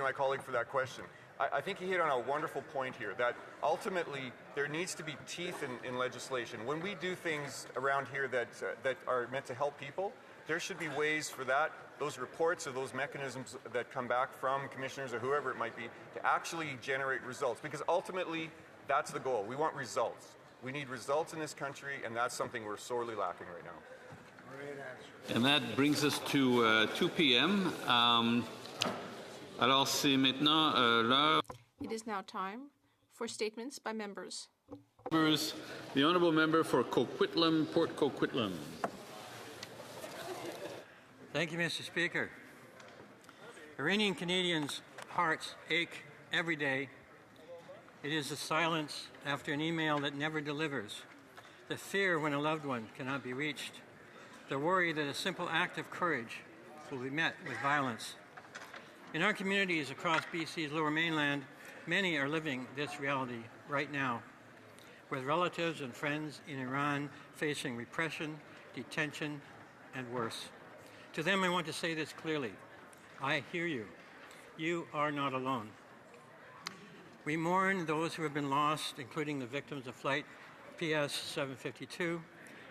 my colleague for that question. I think he hit on a wonderful point here, that ultimately there needs to be teeth in legislation. When we do things around here that are meant to help people, there should be ways for that, those reports or those mechanisms that come back from commissioners or whoever it might be, to actually generate results. Because ultimately, that's the goal. We want results. We need results in this country, and that's something we're sorely lacking right now. And that brings us to 2 p.m. Alors c'est maintenant l'heure. It is now time for statements by members. The honourable member for Coquitlam, Port Coquitlam. Thank you, Mr. Speaker. Iranian Canadians' hearts ache every day. It is the silence after an email that never delivers, the fear when a loved one cannot be reached, the worry that a simple act of courage will be met with violence. In our communities across BC's Lower Mainland, many are living this reality right now, with relatives and friends in Iran facing repression, detention, and worse. To them, I want to say this clearly. I hear you. You are not alone. We mourn those who have been lost, including the victims of Flight PS 752,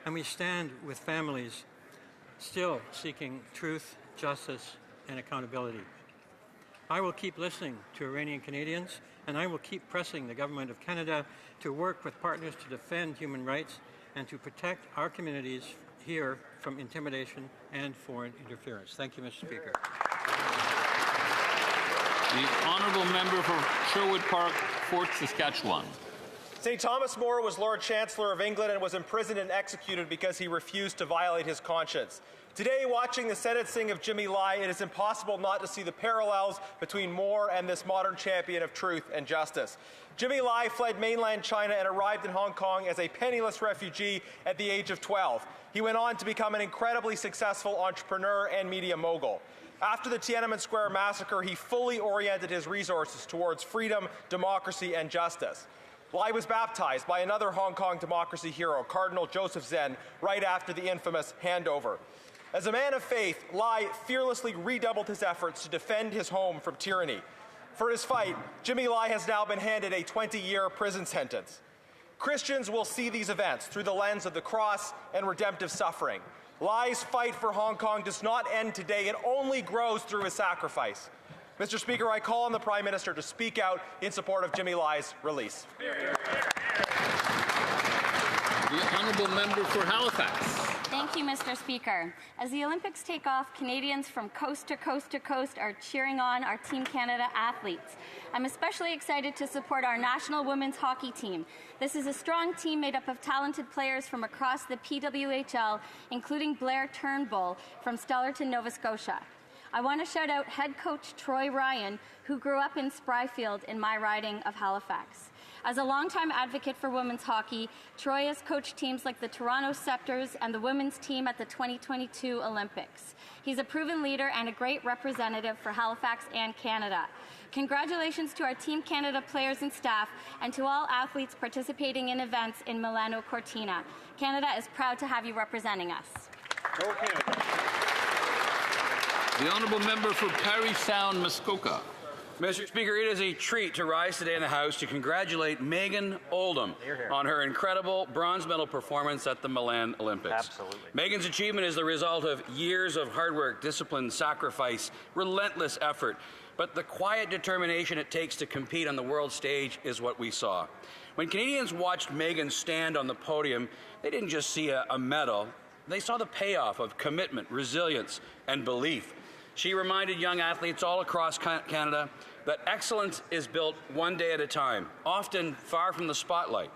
and we stand with families still seeking truth, justice, and accountability. I will keep listening to Iranian Canadians, and I will keep pressing the Government of Canada to work with partners to defend human rights and to protect our communities here from intimidation and foreign interference. Thank you, Mr. Speaker. The honourable member for Sherwood Park, Fort Saskatchewan. St. Thomas More was Lord Chancellor of England and was imprisoned and executed because he refused to violate his conscience. Today, watching the sentencing of Jimmy Lai, it is impossible not to see the parallels between Moore and this modern champion of truth and justice. Jimmy Lai fled mainland China and arrived in Hong Kong as a penniless refugee at the age of 12. He went on to become an incredibly successful entrepreneur and media mogul. After the Tiananmen Square massacre, he fully oriented his resources towards freedom, democracy, and justice. Lai was baptized by another Hong Kong democracy hero, Cardinal Joseph Zen, right after the infamous handover. As a man of faith, Lai fearlessly redoubled his efforts to defend his home from tyranny. For his fight, Jimmy Lai has now been handed a 20-year prison sentence. Christians will see these events through the lens of the cross and redemptive suffering. Lai's fight for Hong Kong does not end today. It only grows through his sacrifice. Mr. Speaker, I call on the Prime Minister to speak out in support of Jimmy Lai's release. The honourable member for Halifax. Thank you, Mr. Speaker. As the Olympics take off, Canadians from coast to coast to coast are cheering on our Team Canada athletes. I'm especially excited to support our national women's hockey team. This is a strong team made up of talented players from across the PWHL, including Blair Turnbull from Stellarton, Nova Scotia. I want to shout out head coach Troy Ryan, who grew up in Spryfield in my riding of Halifax. As a longtime advocate for women's hockey, Troy has coached teams like the Toronto Scepters and the women's team at the 2022 Olympics. He's a proven leader and a great representative for Halifax and Canada. Congratulations to our Team Canada players and staff, and to all athletes participating in events in Milano Cortina. Canada is proud to have you representing us. The honourable member for Parry Sound, Muskoka. Mr. Speaker, it is a treat to rise today in the House to congratulate Megan Oldham on her incredible bronze medal performance at the Milan Olympics. Absolutely. Megan's achievement is the result of years of hard work, discipline, sacrifice, relentless effort. But the quiet determination it takes to compete on the world stage is what we saw. When Canadians watched Megan stand on the podium, they didn't just see a medal. They saw the payoff of commitment, resilience, and belief. She reminded young athletes all across Canada that excellence is built one day at a time, often far from the spotlight.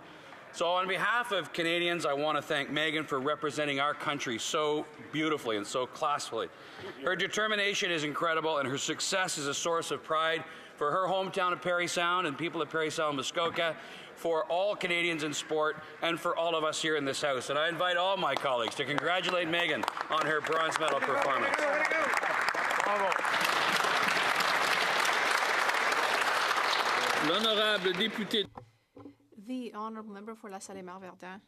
So on behalf of Canadians, I want to thank Megan for representing our country so beautifully and so classfully. Her determination is incredible, and her success is a source of pride for her hometown of Parry Sound and people of Parry Sound, Muskoka, for all Canadians in sport, and for all of us here in this House. And I invite all my colleagues to congratulate Megan on her bronze medal performance. L'honorable député. The honourable member for La Salle-et-Marne-Verdun.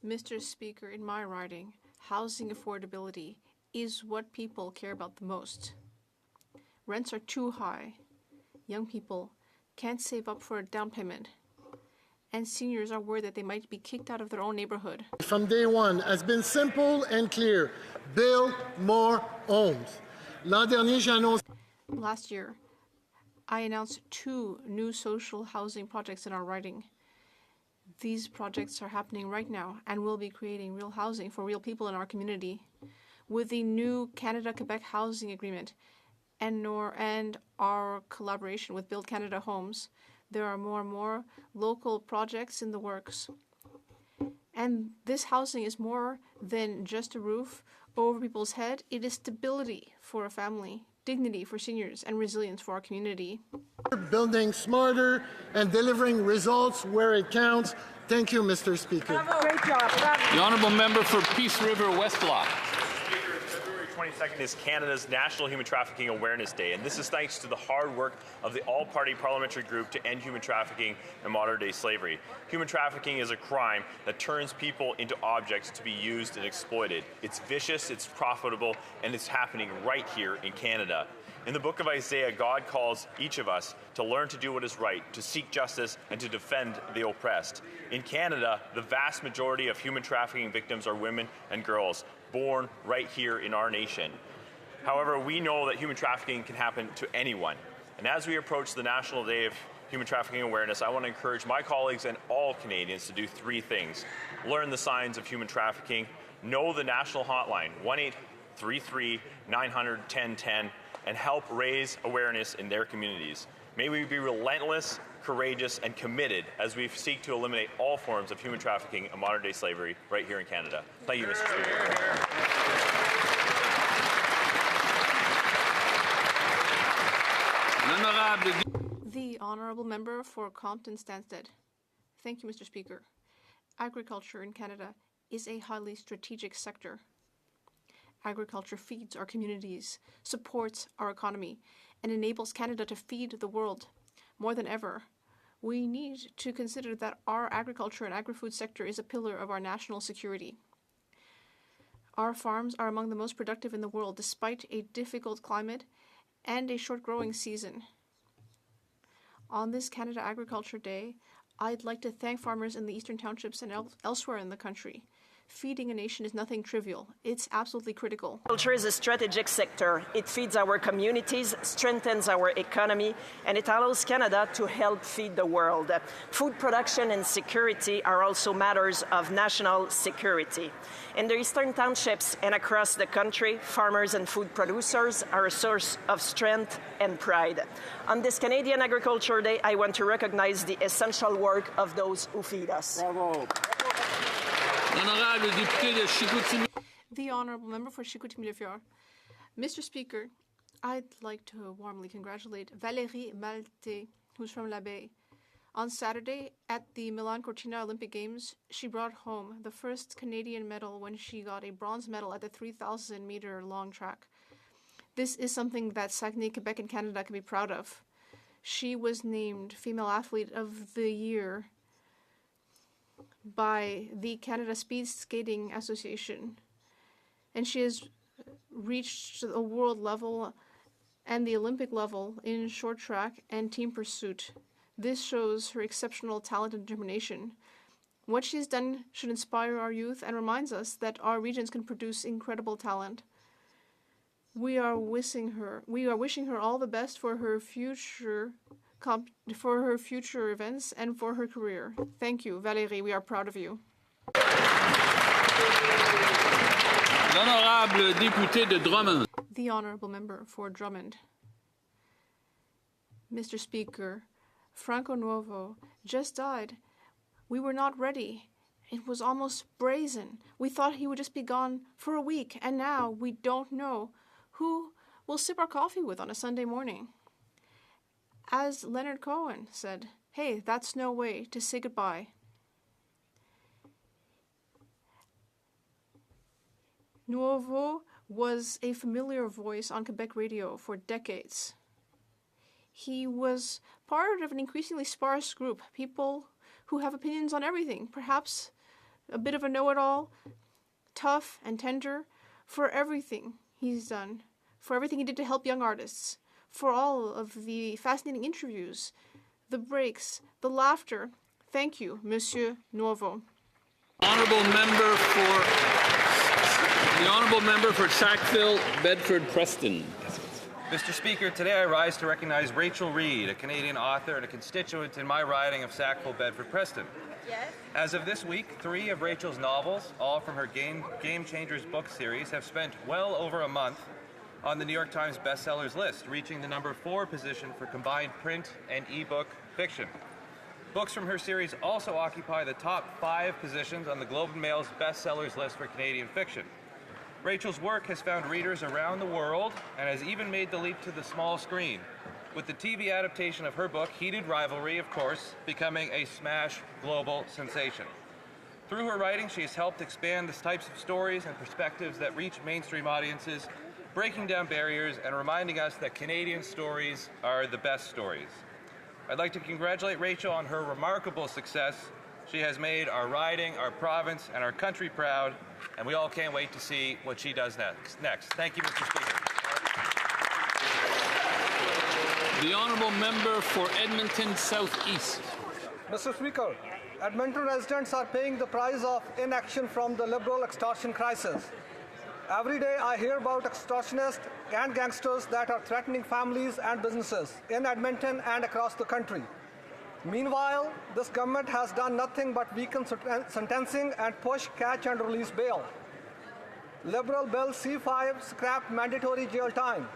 Mr. Speaker, in my riding, housing affordability is what people care about the most. Rents are too high. Young people can't save up for a down payment. And seniors are worried that they might be kicked out of their own neighborhood. From day one has been simple and clear. Build more homes. L'an dernier, j'ai annoncé. Last year, I announced 2 new social housing projects in our riding. These projects are happening right now and will be creating real housing for real people in our community. With the new Canada-Quebec Housing Agreement and our collaboration with Build Canada Homes, there are more and more local projects in the works. And this housing is more than just a roof over people's head. It is stability for a family, dignity for seniors, and resilience for our community. Building smarter and delivering results where it counts. Thank you, Mr. Speaker. Great job. The honourable member for Peace River Westlock. 22nd is Canada's National Human Trafficking Awareness Day, and this is thanks to the hard work of the all-party parliamentary group to end human trafficking and modern-day slavery. Human trafficking is a crime that turns people into objects to be used and exploited. It's vicious, it's profitable, and it's happening right here in Canada. In the book of Isaiah, God calls each of us to learn to do what is right, to seek justice, and to defend the oppressed. In Canada, the vast majority of human trafficking victims are women and girls, born right here in our nation. However, we know that human trafficking can happen to anyone. And as we approach the National Day of Human Trafficking Awareness, I want to encourage my colleagues and all Canadians to do 3 things. Learn the signs of human trafficking, know the national hotline, 1-833-900-1010, and help raise awareness in their communities. May we be relentless, courageous, and committed as we seek to eliminate all forms of human trafficking and modern-day slavery right here in Canada. Thank you, Mr. Speaker. The Honourable Member for Compton-Stanstead. Thank you, Mr. Speaker. Agriculture in Canada is a highly strategic sector. Agriculture feeds our communities, supports our economy, and enables Canada to feed the world. More than ever, we need to consider that our agriculture and agri-food sector is a pillar of our national security. Our farms are among the most productive in the world despite a difficult climate and a short growing season. On this Canada Agriculture Day, I'd like to thank farmers in the Eastern Townships and elsewhere in the country. Feeding a nation is nothing trivial. It's absolutely critical. Agriculture is a strategic sector. It feeds our communities, strengthens our economy, and it allows Canada to help feed the world. Food production and security are also matters of national security. In the Eastern Townships and across the country, farmers and food producers are a source of strength and pride. On this Canadian Agriculture Day, I want to recognize the essential work of those who feed us. Bravo. The Honourable Member for Chicoutimi-Le-Fjord. Mr. Speaker, I'd like to warmly congratulate Valérie Malte, who's from La Baie. On Saturday, at the Milan Cortina Olympic Games, she brought home the first Canadian medal when she got a bronze medal at the 3,000-meter long track. This is something that Saguenay, Quebec, and Canada can be proud of. She was named Female Athlete of the Year by the Canada Speed Skating Association, and she has reached the world level and the Olympic level in short track and team pursuit. This shows her exceptional talent and determination. What she's done should inspire our youth and reminds us that our regions can produce incredible talent. We are wishing her all the best for her future events and for her career. Thank you, Valérie. We are proud of you. L'honorable député de Drummond. The Honourable Member for Drummond. Mr. Speaker, Franco Nuovo just died. We were not ready. It was almost brazen. We thought he would just be gone for a week, and now we don't know who we'll sip our coffee with on a Sunday morning. As Leonard Cohen said, hey, that's no way to say goodbye. Nuovo was a familiar voice on Quebec radio for decades. He was part of an increasingly sparse group, people who have opinions on everything, perhaps a bit of a know-it-all, tough and tender for everything he's done, for everything he did to help young artists, for all of the fascinating interviews, the breaks, the laughter. Thank you, Monsieur Nuovo. The honourable member for Sackville, Bedford, Preston. Mr. Speaker, today I rise to recognize Rachel Reid, a Canadian author and a constituent in my riding of Sackville, Bedford, Preston. Yes. As of this week, 3 of Rachel's novels, all from her Game Changers book series, have spent well over a month on the New York Times bestsellers list, reaching the number 4 position for combined print and ebook fiction. Books from her series also occupy the top 5 positions on the Globe and Mail's bestsellers list for Canadian fiction. Rachel's work has found readers around the world and has even made the leap to the small screen, with the TV adaptation of her book, Heated Rivalry, of course, becoming a smash global sensation. Through her writing, she has helped expand the types of stories and perspectives that reach mainstream audiences, breaking down barriers and reminding us that Canadian stories are the best stories. I'd like to congratulate Rachel on her remarkable success. She has made our riding, our province, and our country proud, and we all can't wait to see what she does next. Thank you, Mr. Speaker. The honourable member for Edmonton South East. Mr. Speaker, Edmonton residents are paying the price of inaction from the Liberal extortion crisis. Every day I hear about extortionists and gangsters that are threatening families and businesses in Edmonton and across the country. Meanwhile, this government has done nothing but weaken sentencing and push catch and release bail. Liberal Bill C5 scrapped mandatory jail time,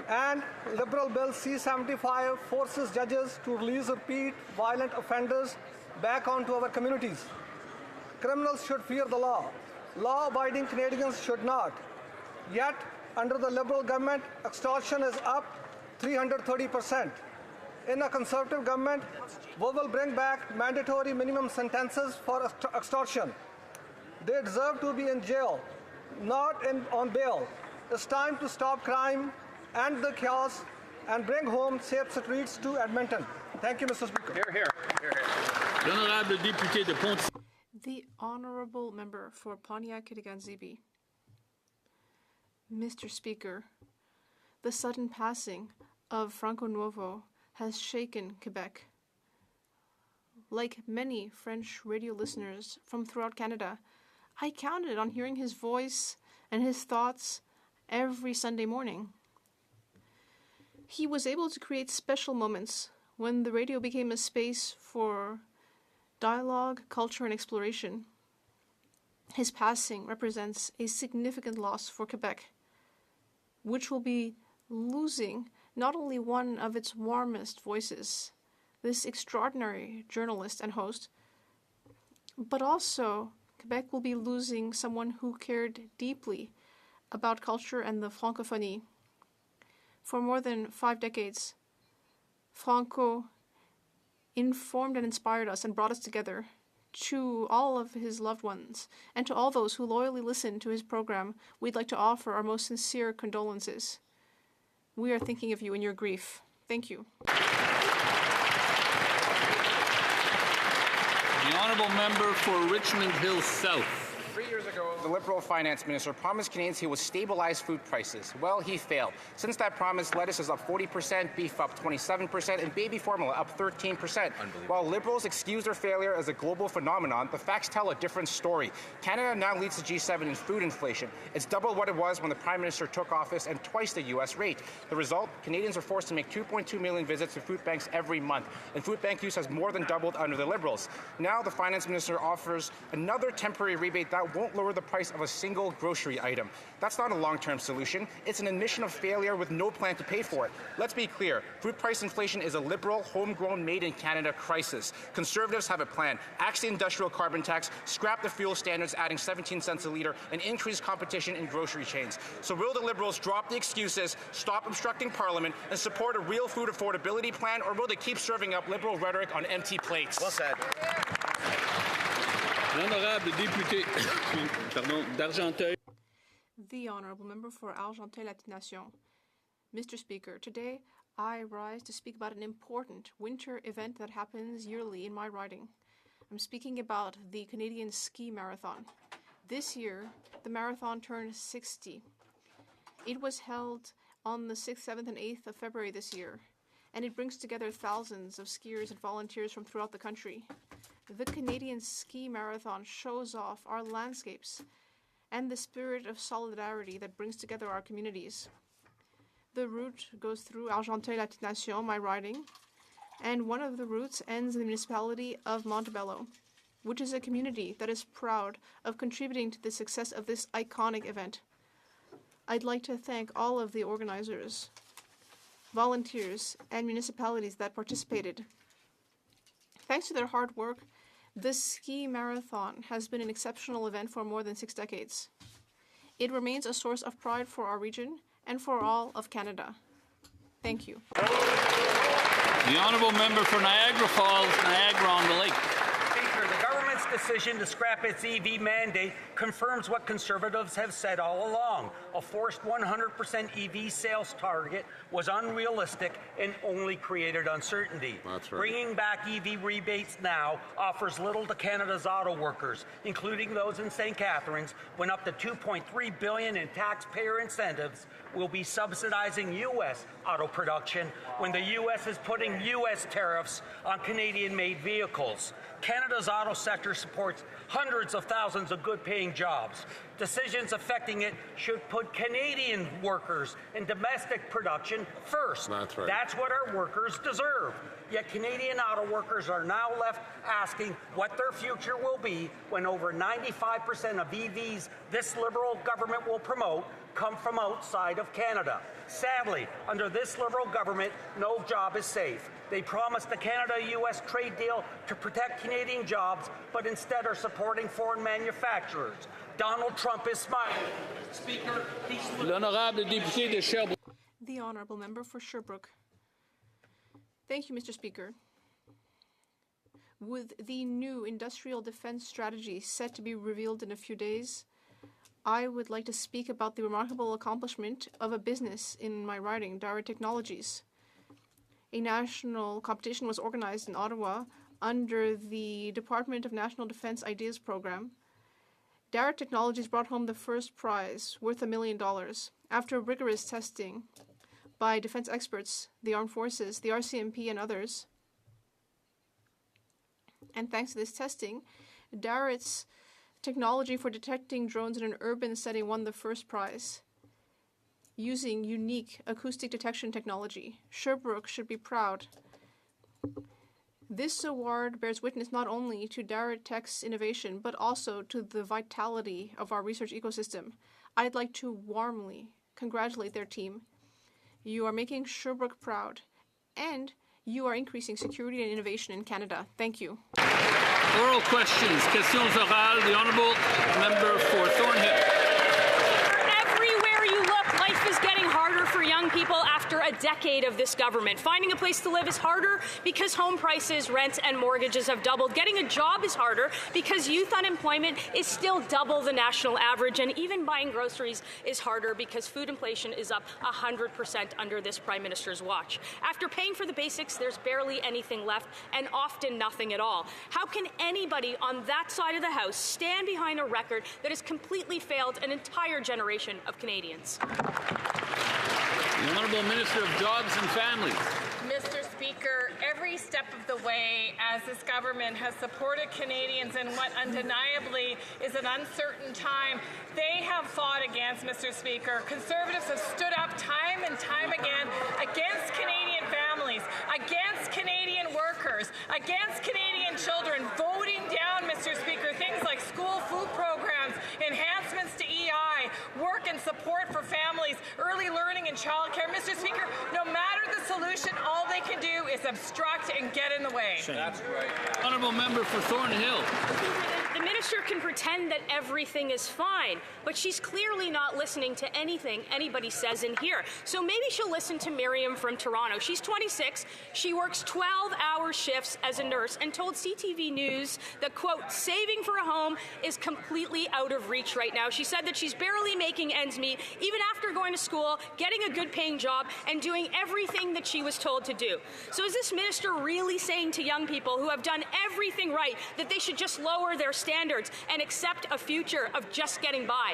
and Liberal Bill C75 forces judges to release repeat violent offenders back onto our communities. Criminals should fear the law. Law-abiding Canadians should not. Yet, under the Liberal government, extortion is up 330%. In a Conservative government, we will bring back mandatory minimum sentences for extortion. They deserve to be in jail, not on bail. It's time to stop crime, end the chaos, and bring home safe streets to Edmonton. Thank you, Mr. Speaker. Hear, hear. Hear, hear. L'honorable député de Ponty. The honourable member for Pontiac-Kittaganzibi. Mr. Speaker, the sudden passing of Franco Nuovo has shaken Quebec. Like many French radio listeners from throughout Canada, I counted on hearing his voice and his thoughts every Sunday morning. He was able to create special moments when the radio became a space for dialogue, culture, and exploration. His passing represents a significant loss for Quebec, which will be losing not only one of its warmest voices, this extraordinary journalist and host, but also Quebec will be losing someone who cared deeply about culture and the francophonie. For more than 5 decades, Franco informed and inspired us and brought us together. To all of his loved ones and to all those who loyally listen to his program, we'd like to offer our most sincere condolences. We are thinking of you in your grief. Thank you. The honourable member for Richmond Hill South. 3 years ago, the Liberal finance minister promised Canadians he would stabilize food prices. Well, he failed. Since that promise, lettuce is up 40%, beef up 27%, and baby formula up 13%. While Liberals excuse their failure as a global phenomenon, the facts tell a different story. Canada now leads the G7 in food inflation. It's double what it was when the Prime Minister took office and twice the U.S. rate. The result? Canadians are forced to make 2.2 million visits to food banks every month, and food bank use has more than doubled under the Liberals. Now the finance minister offers another temporary rebate that won't lower the price of a single grocery item. That's not a long-term solution. It's an admission of failure with no plan to pay for it. Let's be clear. Food price inflation is a Liberal, homegrown, made-in-Canada crisis. Conservatives have a plan. Axe the industrial carbon tax, scrap the fuel standards adding 17 cents a litre, and increase competition in grocery chains. So will the Liberals drop the excuses, stop obstructing Parliament, and support a real food affordability plan, or will they keep serving up Liberal rhetoric on empty plates? Well said. L'honorable député d'Argenteuil. The honourable member for Argenteuil-Lac-Nation. Mr. Speaker, today I rise to speak about an important winter event that happens yearly in my riding. I'm speaking about the Canadian Ski Marathon. This year, the marathon turned 60. It was held on the 6th, 7th, and 8th of February this year, and it brings together thousands of skiers and volunteers from throughout the country. The Canadian Ski Marathon shows off our landscapes and the spirit of solidarity that brings together our communities. The route goes through Argenteuil-la-Petite-Nation, my riding, and one of the routes ends in the municipality of Montebello, which is a community that is proud of contributing to the success of this iconic event. I'd like to thank all of the organizers, volunteers, and municipalities that participated. Thanks to their hard work, the ski marathon has been an exceptional event for more than 6 decades. It remains a source of pride for our region and for all of Canada. Thank you. The honourable member for Niagara Falls, Niagara-on-the-Lake. Speaker, the government's decision to scrap its EV mandate confirms what Conservatives have said all along. A forced 100% EV sales target was unrealistic and only created uncertainty. That's right. Bringing back EV rebates now offers little to Canada's auto workers, including those in St. Catharines, when up to $2.3 billion in taxpayer incentives will be subsidizing U.S. auto production when the U.S. is putting U.S. tariffs on Canadian-made vehicles. Canada's auto sector supports hundreds of thousands of good-paying jobs. Decisions affecting it should put Canadian workers and domestic production first. That's right. That's what our workers deserve. Yet Canadian auto workers are now left asking what their future will be when over 95% of EVs this Liberal government will promote come from outside of Canada. Sadly, under this Liberal government, no job is safe. They promised the Canada-U.S. trade deal to protect Canadian jobs, but instead are supporting foreign manufacturers. Donald Trump is smiling. Speaker, L'honorable député de Sherbrooke. The honourable member for Sherbrooke. Thank you, Mr. Speaker. With the new industrial defense strategy set to be revealed in a few days, I would like to speak about the remarkable accomplishment of a business in my riding, Direct Technologies. A national competition was organized in Ottawa under the Department of National Defense Ideas Program. Direct Technologies brought home the first prize, worth $1 million, after rigorous testing by defense experts, the armed forces, the RCMP, and others. And thanks to this testing, Direct's technology for detecting drones in an urban setting won the first prize, using unique acoustic detection technology. Sherbrooke should be proud. This award bears witness not only to Direct Tech's innovation, but also to the vitality of our research ecosystem. I'd like to warmly congratulate their team. You are making Sherbrooke proud, and you are increasing security and innovation in Canada. Thank you. Oral questions. Questions orales. The honourable member for Thornhill. Everywhere you look, life is getting harder for young people after a decade of this government. Finding a place to live is harder because home prices, rent, and mortgages have doubled. Getting a job is harder because youth unemployment is still double the national average. And even buying groceries is harder because food inflation is up 100% under this Prime Minister's watch. After paying for the basics, there's barely anything left, and often nothing at all. How can anybody on that side of the House stand behind a record that has completely failed an entire generation of Canadians? The Honourable Minister of Jobs and Families. Mr. Speaker, every step of the way as this government has supported Canadians in what undeniably is an uncertain time, they have fought against, Mr. Speaker. Conservatives have stood up time and time again against Canadian families, against Canadian workers, against Canadian children, voting down, Mr. Speaker, things like school food programs, enhancements to EI, work and support for families, early learning and childcare. Mr. Speaker, no matter the solution, all they can do is obstruct and get in the way. That's right. Honourable member for Thornhill. The minister can pretend that everything is fine, but she's clearly not listening to anything anybody says in here. So maybe she'll listen to Miriam from Toronto. She's 26. She works 12-hour shifts as a nurse and told CTV News that, quote, saving for a home is completely out of reach right now. She said that she's barely making ends meet, even after going to school, getting a good-paying job, and doing everything that she was told to do. So is this minister really saying to young people who have done everything right that they should just lower their standards and accept a future of just getting by?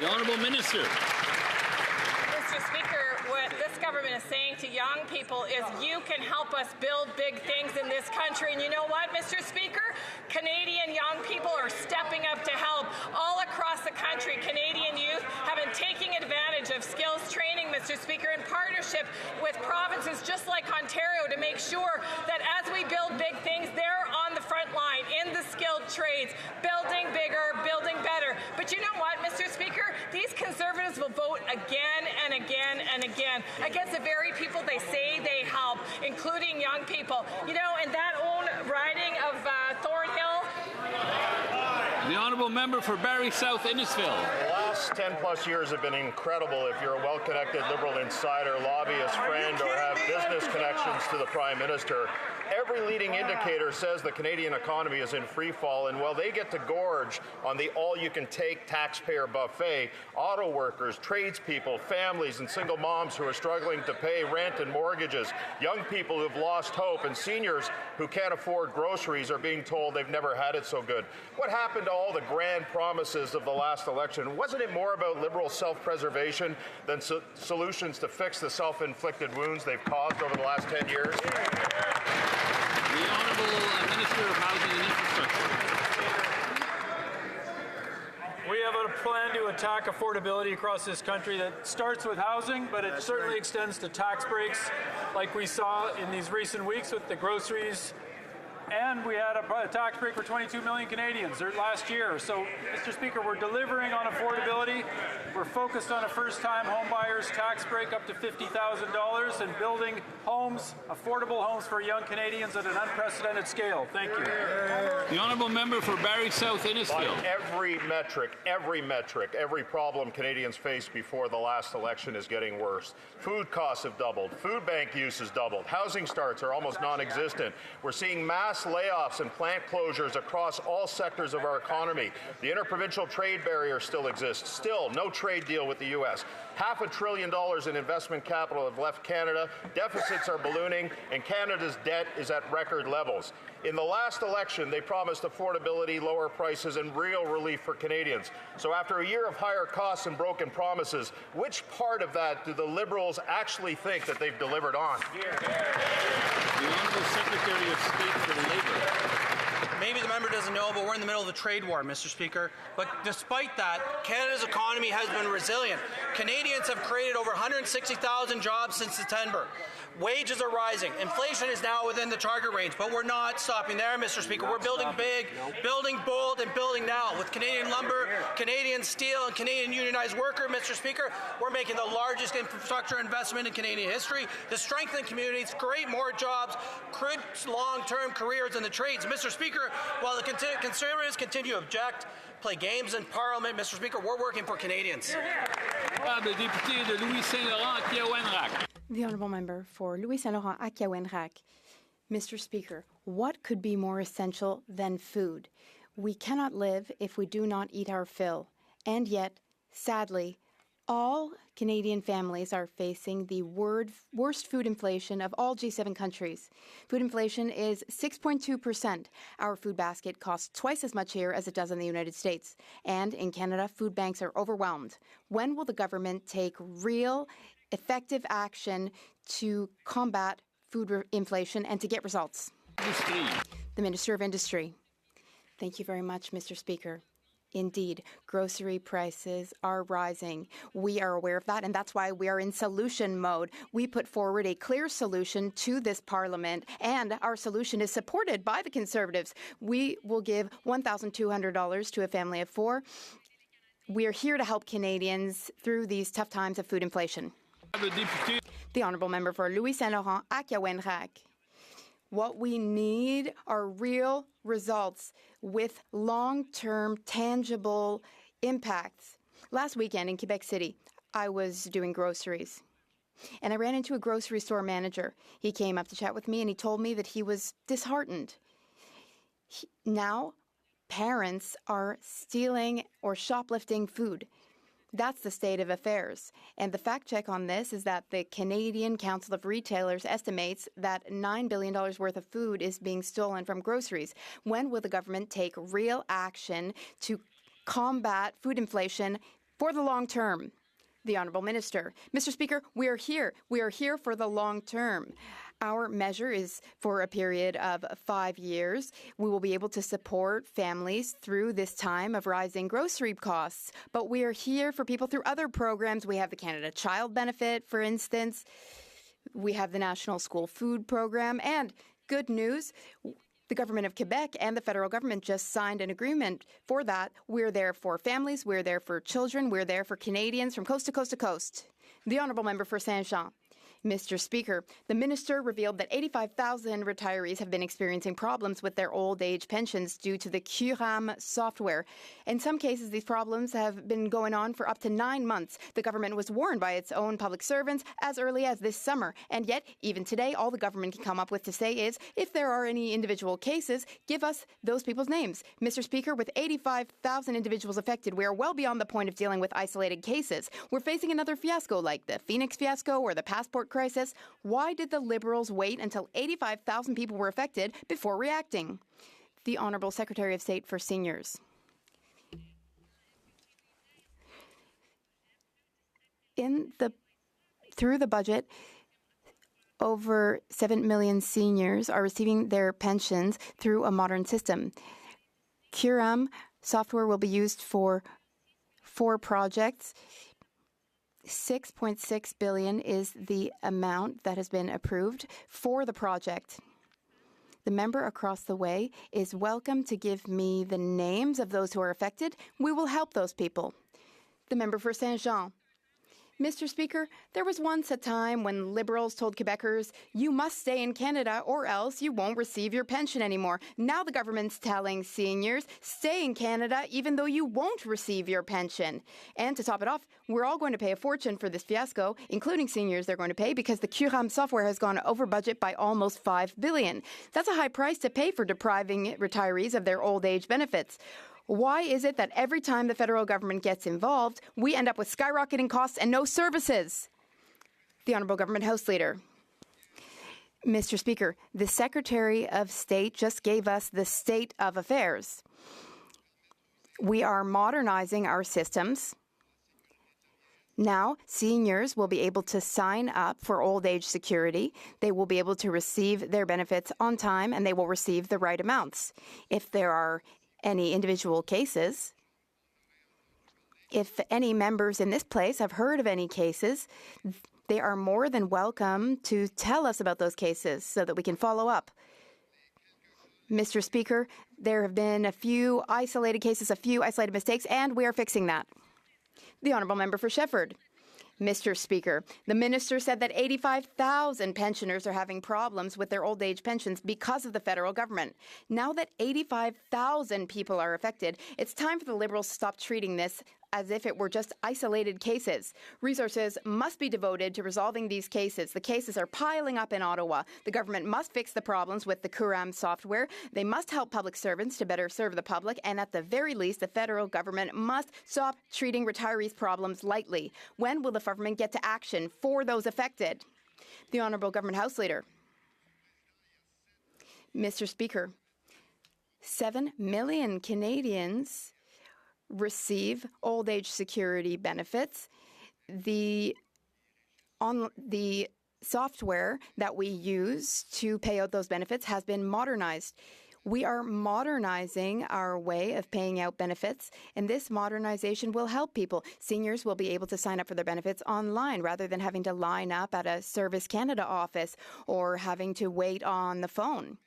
The Honourable Minister. Mr. Speaker, government is saying to young people is you can help us build big things in this country. And you know what, Mr. Speaker? Canadian young people are stepping up to help. All across the country, Canadian youth have been taking advantage of skills training, Mr. Speaker, in partnership with provinces just like Ontario to make sure that as we build big things, they're on the front line in the skilled trades, building bigger, building better. But you know what, Mr. Speaker? These Conservatives will vote again and again and again against the very people they say they help, including young people. You know, in that own riding of Thornhill. The honourable member for Barrie South Innisfil. The last 10 plus years have been incredible if you're a well-connected Liberal insider, lobbyist, friend, or have business connections to the Prime Minister. Every leading indicator says the Canadian economy is in free fall, and while they get to gorge on the all-you-can-take taxpayer buffet, auto workers, tradespeople, families, and single moms who are struggling to pay rent and mortgages, young people who've lost hope, and seniors who can't afford groceries are being told they've never had it so good. What happened to all the grand promises of the last election? Wasn't it more about Liberal self-preservation than solutions to fix the self-inflicted wounds they've caused over the last 10 years? The Honourable Minister of Housing and Infrastructure. We have a plan to attack affordability across this country that starts with housing, but it certainly extends to tax breaks like we saw in these recent weeks with the groceries. And we had a tax break for 22 million Canadians last year. So, Mr. Speaker, we're delivering on affordability. We're focused on a first-time homebuyers tax break up to $50,000 and building homes, affordable homes for young Canadians at an unprecedented scale. Thank you. The honourable member for Barrie South Innisfil. Every metric, every problem Canadians faced before the last election is getting worse. Food costs have doubled. Food bank use has doubled. Housing starts are almost non-existent. We're seeing mass layoffs and plant closures across all sectors of our economy. The interprovincial trade barrier still exists. Still, no trade deal with the U.S. $500 billion in investment capital have left Canada. Deficits are ballooning, and Canada's debt is at record levels. In the last election, they promised affordability, lower prices, and real relief for Canadians. So after a year of higher costs and broken promises, which part of that do the Liberals actually think that they've delivered on? The Honourable Secretary of State for Labour. Maybe the member doesn't know, but we're in the middle of the trade war, Mr. Speaker. But despite that, Canada's economy has been resilient. Canadians have created over 160,000 jobs since September. Wages are rising. Inflation is now within the target range, but we're not stopping there, Mr. Speaker. We're building big, building bold, and building now. With Canadian lumber, Canadian steel, and Canadian unionized worker, Mr. Speaker, we're making the largest infrastructure investment in Canadian history to strengthen communities, create more jobs, create long-term careers in the trades. Mr. Speaker, while the Conservatives continue to object, play games in Parliament, Mr. Speaker, we're working for Canadians. The Honourable Member for Louis Saint Laurent Aquiawenrac. Mr. Speaker, what could be more essential than food? We cannot live if we do not eat our fill. And yet, sadly, all Canadian families are facing the worst food inflation of all G7 countries. Food inflation is 6.2%. Our food basket costs twice as much here as it does in the United States. And in Canada, food banks are overwhelmed. When will the government take real, effective action to combat food inflation and to get results? The Minister of Industry. Thank you very much, Mr. Speaker. Indeed, grocery prices are rising. We are aware of that, and that's why we are in solution mode. We put forward a clear solution to this Parliament, and our solution is supported by the Conservatives. We will give $1,200 to a family of four. We are here to help Canadians through these tough times of food inflation. The Honourable Member for Louis Saint Laurent Aquiawenrac. What we need are real results with long-term, tangible impacts. Last weekend in Quebec City, I was doing groceries, and I ran into a grocery store manager. He came up to chat with me, and he told me that he was disheartened. Now, parents are stealing or shoplifting food. That's the state of affairs. And the fact check on this is that the Canadian Council of Retailers estimates that $9 billion worth of food is being stolen from groceries. When will the government take real action to combat food inflation for the long term? The Honourable Minister. Mr. Speaker, we are here. We are here for the long term. Our measure is for a period of 5 years. We will be able to support families through this time of rising grocery costs. But we are here for people through other programs. We have the Canada Child Benefit, for instance. We have the National School Food Program. And good news, the Government of Quebec and the federal government just signed an agreement for that. We're there for families. We're there for children. We're there for Canadians from coast to coast to coast. The Honourable Member for Saint-Jean. Mr. Speaker, the minister revealed that 85,000 retirees have been experiencing problems with their old age pensions due to the QRAM software. In some cases, these problems have been going on for up to 9 months. The government was warned by its own public servants as early as this summer. And yet, even today, all the government can come up with to say is, if there are any individual cases, give us those people's names. Mr. Speaker, with 85,000 individuals affected, we are well beyond the point of dealing with isolated cases. We're facing another fiasco like the Phoenix fiasco or the passport crisis. Why did the Liberals wait until 85,000 people were affected before reacting? The Honourable Secretary of State for Seniors. Through the budget, over 7 million seniors are receiving their pensions through a modern system. QRAM software will be used for 4 projects. 6.6 billion is the amount that has been approved for the project. The member across the way is welcome to give me the names of those who are affected. We will help those people. The member for Saint-Jean. Mr. Speaker, there was once a time when Liberals told Quebecers, you must stay in Canada or else you won't receive your pension anymore. Now the government's telling seniors, stay in Canada even though you won't receive your pension. And to top it off, we're all going to pay a fortune for this fiasco, including seniors they're going to pay because the QRAM software has gone over budget by almost $5 billion. That's a high price to pay for depriving retirees of their old age benefits. Why is it that every time the federal government gets involved, we end up with skyrocketing costs and no services? The Honourable Government House Leader. Mr. Speaker, the Secretary of State just gave us the state of affairs. We are modernizing our systems. Now, seniors will be able to sign up for old age security. They will be able to receive their benefits on time, and they will receive the right amounts. If there are any individual cases, if any members in this place have heard of any cases, they are more than welcome to tell us about those cases so that we can follow up. Mr. Speaker, there have been a few isolated cases, a few isolated mistakes, and we are fixing that. The Honourable Member for Shefford. Mr. Speaker, the minister said that 85,000 pensioners are having problems with their old age pensions because of the federal government. Now that 85,000 people are affected, it's time for the Liberals to stop treating this as if it were just isolated cases. Resources must be devoted to resolving these cases. The cases are piling up in Ottawa. The government must fix the problems with the QRAM software. They must help public servants to better serve the public. And at the very least, the federal government must stop treating retirees' problems lightly. When will the government get to action for those affected? The Honourable Government House Leader. Mr. Speaker, 7 million Canadians receive old age security benefits. The software that we use to pay out those benefits has been modernized. We are modernizing our way of paying out benefits, and this modernization will help people. Seniors will be able to sign up for their benefits online rather than having to line up at a Service Canada office or having to wait on the phone.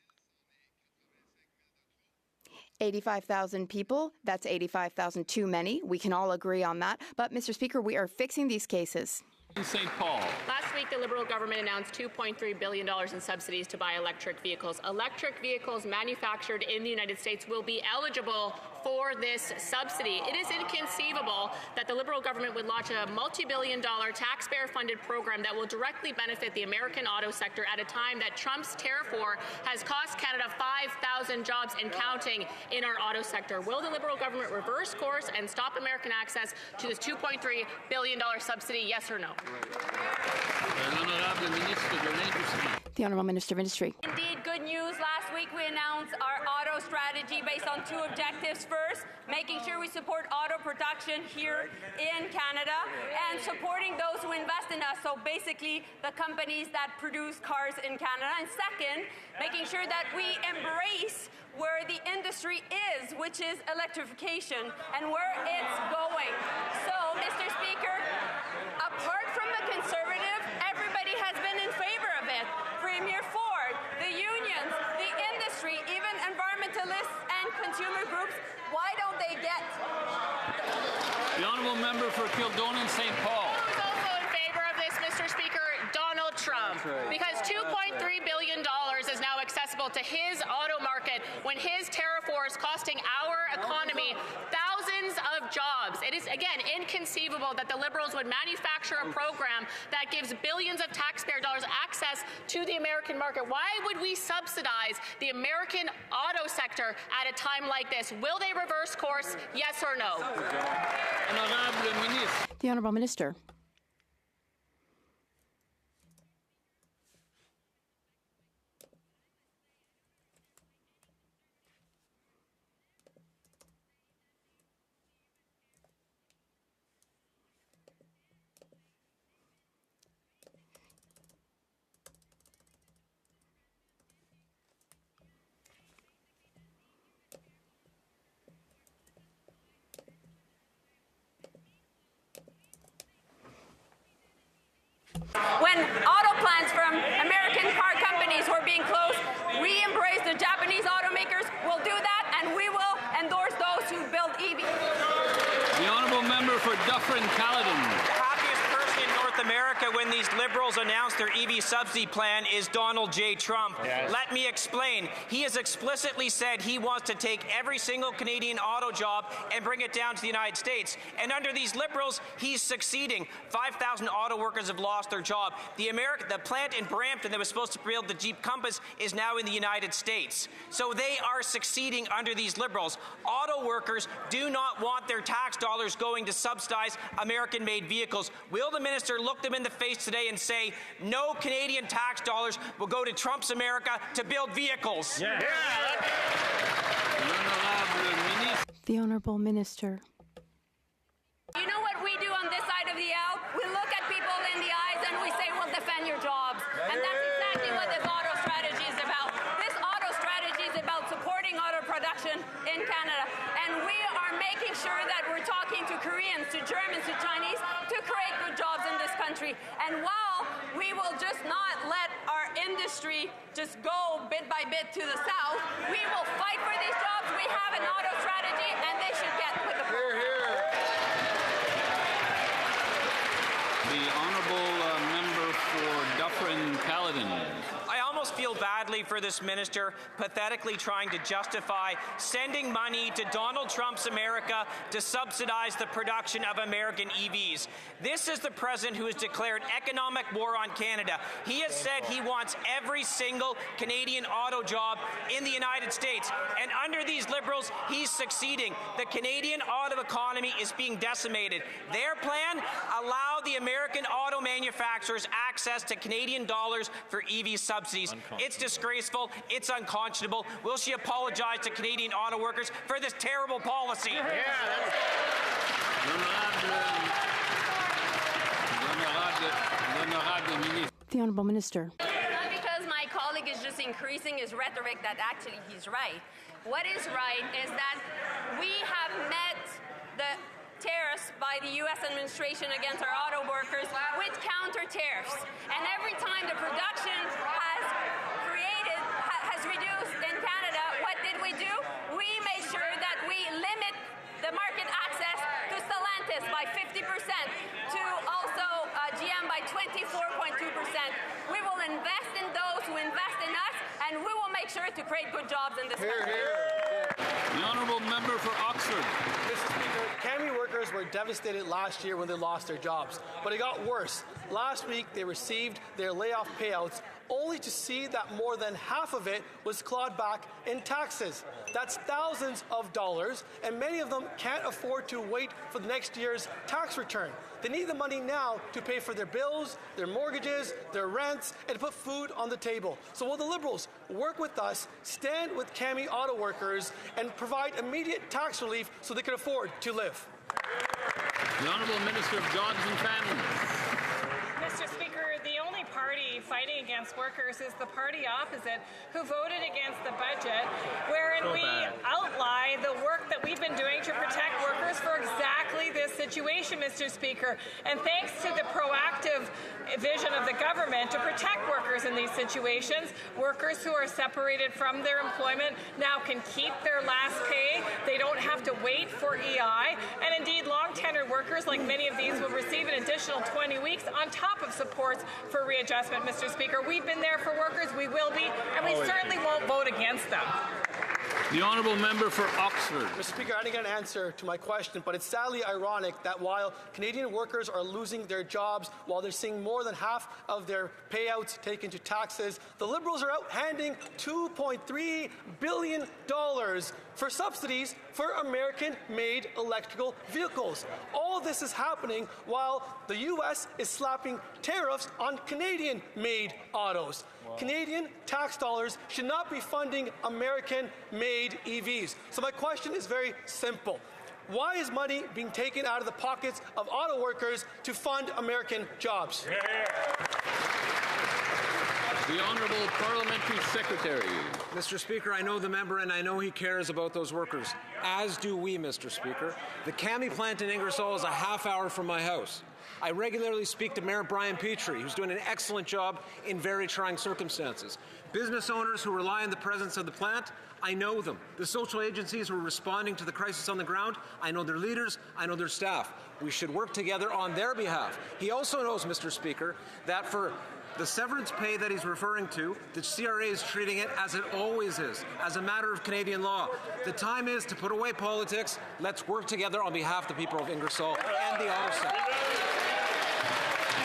85,000 people, that's 85,000 too many. We can all agree on that. But, Mr. Speaker, we are fixing these cases. St. Paul. Last week, the Liberal government announced $2.3 billion in subsidies to buy electric vehicles. Electric vehicles manufactured in the United States will be eligible for this subsidy. It is inconceivable that the Liberal government would launch a multi-billion-dollar taxpayer-funded program that will directly benefit the American auto sector at a time that Trump's tariff war has cost Canada 5,000 jobs and counting in our auto sector. Will the Liberal government reverse course and stop American access to this $2.3 billion subsidy, yes or no? The Honourable Minister of Industry. Indeed, good news. Last week we announced our auto strategy based on 2 objectives. First, making sure we support auto production here in Canada, and supporting those who invest in us, so basically the companies that produce cars in Canada. And second, making sure that we embrace where the industry is, which is electrification, and where it's going. So, Mr. Speaker, apart from the Conservative, everybody has been in favor of it. Premier Ford, the unions, the industry, even environmentalists and consumer groups. Why don't they get? The honourable member for Kildonan St. Paul. Who's also in favor of this, Mr. Speaker? Donald Trump. Because $2.3 billion is now accessible to his auto market when his tariff war is costing our economy thousands of jobs. It is, again, inconceivable that the Liberals would manufacture a program that gives billions of taxpayer dollars access to the American market. Why would we subsidize the American auto sector at a time like this? Will they reverse course, yes or no? The Honourable Minister. When auto plants from American car companies were being closed, we embraced the Japanese automakers. We'll do that, and we will endorse those who build EVs. The honourable member for Dufferin-Caledon. The happiest person in North America when these Liberals announced their EV subsidy plan is Donald J. Trump. Yes. Let me explain. He has explicitly said he wants to take every single Canadian auto job and bring it down to the United States. And under these Liberals, he's succeeding. 5,000 auto workers have lost their job. The plant in Brampton that was supposed to build the Jeep Compass is now in the United States. So they are succeeding under these Liberals. Auto workers do not want their tax dollars going to subsidize American-made vehicles. Will the minister look them in the face today and say, no Canadian tax dollars will go to Trump's America to build vehicles? Yeah. The Honourable Minister. You know what we do on this side of the aisle? We look at people in the eyes and we say, we'll defend your jobs. And that's exactly what this auto strategy is about. This auto strategy is about supporting auto production in Canada. And we are making sure that we're talking to Koreans, to Germans, to Chinese, to create good jobs in this country. And while we will just not let our industry just go bit by bit to the south, we will fight for these jobs. We have an auto strategy, and they should get with the program. The honourable member for Dufferin-Caledon. I almost feel badly for this minister pathetically trying to justify sending money to Donald Trump's America to subsidize the production of American EVs. This is the president who has declared economic war on Canada. He has said he wants every single Canadian auto job in the United States. And under these Liberals, he's succeeding. The Canadian auto economy is being decimated. Their plan, allow the American auto manufacturers access to Canadian dollars for EV subsidies. It's disgraceful. It's unconscionable. Will she apologize to Canadian auto workers for this terrible policy? The Honourable Minister. Not because my colleague is just increasing his rhetoric that actually he's right. What is right is that we have met the tariffs by the U.S. administration against our auto workers with counter tariffs. And every time the production has reduced in Canada, what did we do? We made sure that we limit the market access to Stellantis by 50%, to also GM by 24.2%. We will invest in those who invest in us, and we will make sure to create good jobs in this country. The honourable member for Oxford. Mr. Speaker, Canadian workers were devastated last year when they lost their jobs, but it got worse. Last week, they received their layoff payouts only to see that more than half of it was clawed back in taxes. That's thousands of dollars, and many of them can't afford to wait for the next year's tax return. They need the money now to pay for their bills, their mortgages, their rents, and to put food on the table. So will the Liberals work with us, stand with CAMI auto workers, and provide immediate tax relief so they can afford to live? The Honourable Minister of Jobs and Families. Mr. Speaker, the only party fighting against workers is the party opposite, who voted against the budget, wherein we outline the work that we've been doing to protect workers for exactly this situation, Mr. Speaker. And thanks to the proactive vision of the government to protect workers in these situations, workers who are separated from their employment now can keep their last pay. They don't have to wait for EI. And indeed, long-tenured workers, like many of these, will receive an additional 20 weeks on top of supports for readjustment, Mr. Speaker. We've been there for workers, we will be, and we certainly won't vote against them. The Honourable Member for Oxford. Mr. Speaker, I didn't get an answer to my question, but it's sadly ironic that while Canadian workers are losing their jobs, while they're seeing more than half of their payouts taken to taxes, the Liberals are out handing $2.3 billion for subsidies for American-made electrical vehicles. All this is happening while the U.S. is slapping tariffs on Canadian-made autos. Wow. Canadian tax dollars should not be funding American-made EVs. So my question is very simple. Why is money being taken out of the pockets of auto workers to fund American jobs? The Honourable Parliamentary Secretary. Mr. Speaker, I know the member and I know he cares about those workers, as do we, Mr. Speaker. The CAMI plant in Ingersoll is a half hour from my house. I regularly speak to Mayor Brian Petrie, who's doing an excellent job in very trying circumstances. Business owners who rely on the presence of the plant, I know them. The social agencies who are responding to the crisis on the ground, I know their leaders, I know their staff. We should work together on their behalf. He also knows, Mr. Speaker, that for the severance pay that he's referring to, the CRA is treating it as it always is, as a matter of Canadian law. The time is to put away politics. Let's work together on behalf of the people of Ingersoll and the auto sector.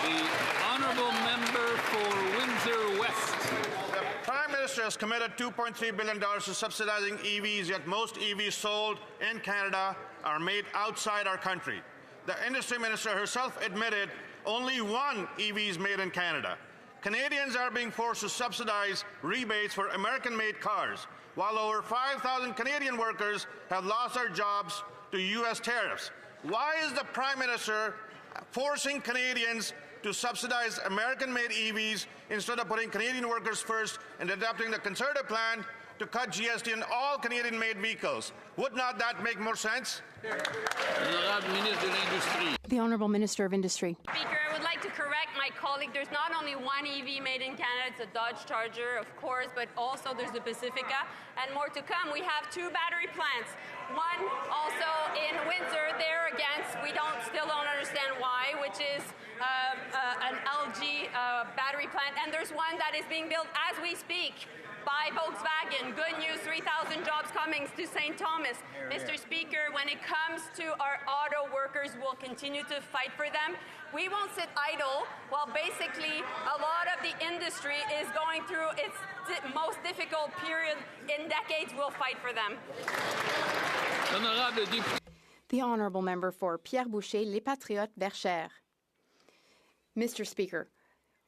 The Honourable Member for Windsor West. The Prime Minister has committed $2.3 billion to subsidizing EVs, yet most EVs sold in Canada are made outside our country. The Industry Minister herself admitted only one EV is made in Canada. Canadians are being forced to subsidize rebates for American-made cars, while over 5,000 Canadian workers have lost their jobs to U.S. tariffs. Why is the Prime Minister forcing Canadians to subsidize American-made EVs instead of putting Canadian workers first and adopting the Conservative plan to cut GST on all Canadian-made vehicles? Would not that make more sense? The Honourable Minister of Industry. Speaker, I would like to correct my colleague. There's not only one EV made in Canada, it's a Dodge Charger, of course, but also there's the Pacifica, and more to come. We have two battery plants. One also in Windsor, there against, still don't understand why, which is an LG battery plant, and there's one that is being built as we speak by Volkswagen. Good news, 3,000 jobs coming to St. Thomas. Mr. Speaker, when it comes to our auto workers, we'll continue to fight for them. We won't sit idle while basically a lot of the industry is going through its most difficult period in decades. We'll fight for them. The Honourable Member for Pierre Boucher, Les Patriotes, Verchères. Mr. Speaker,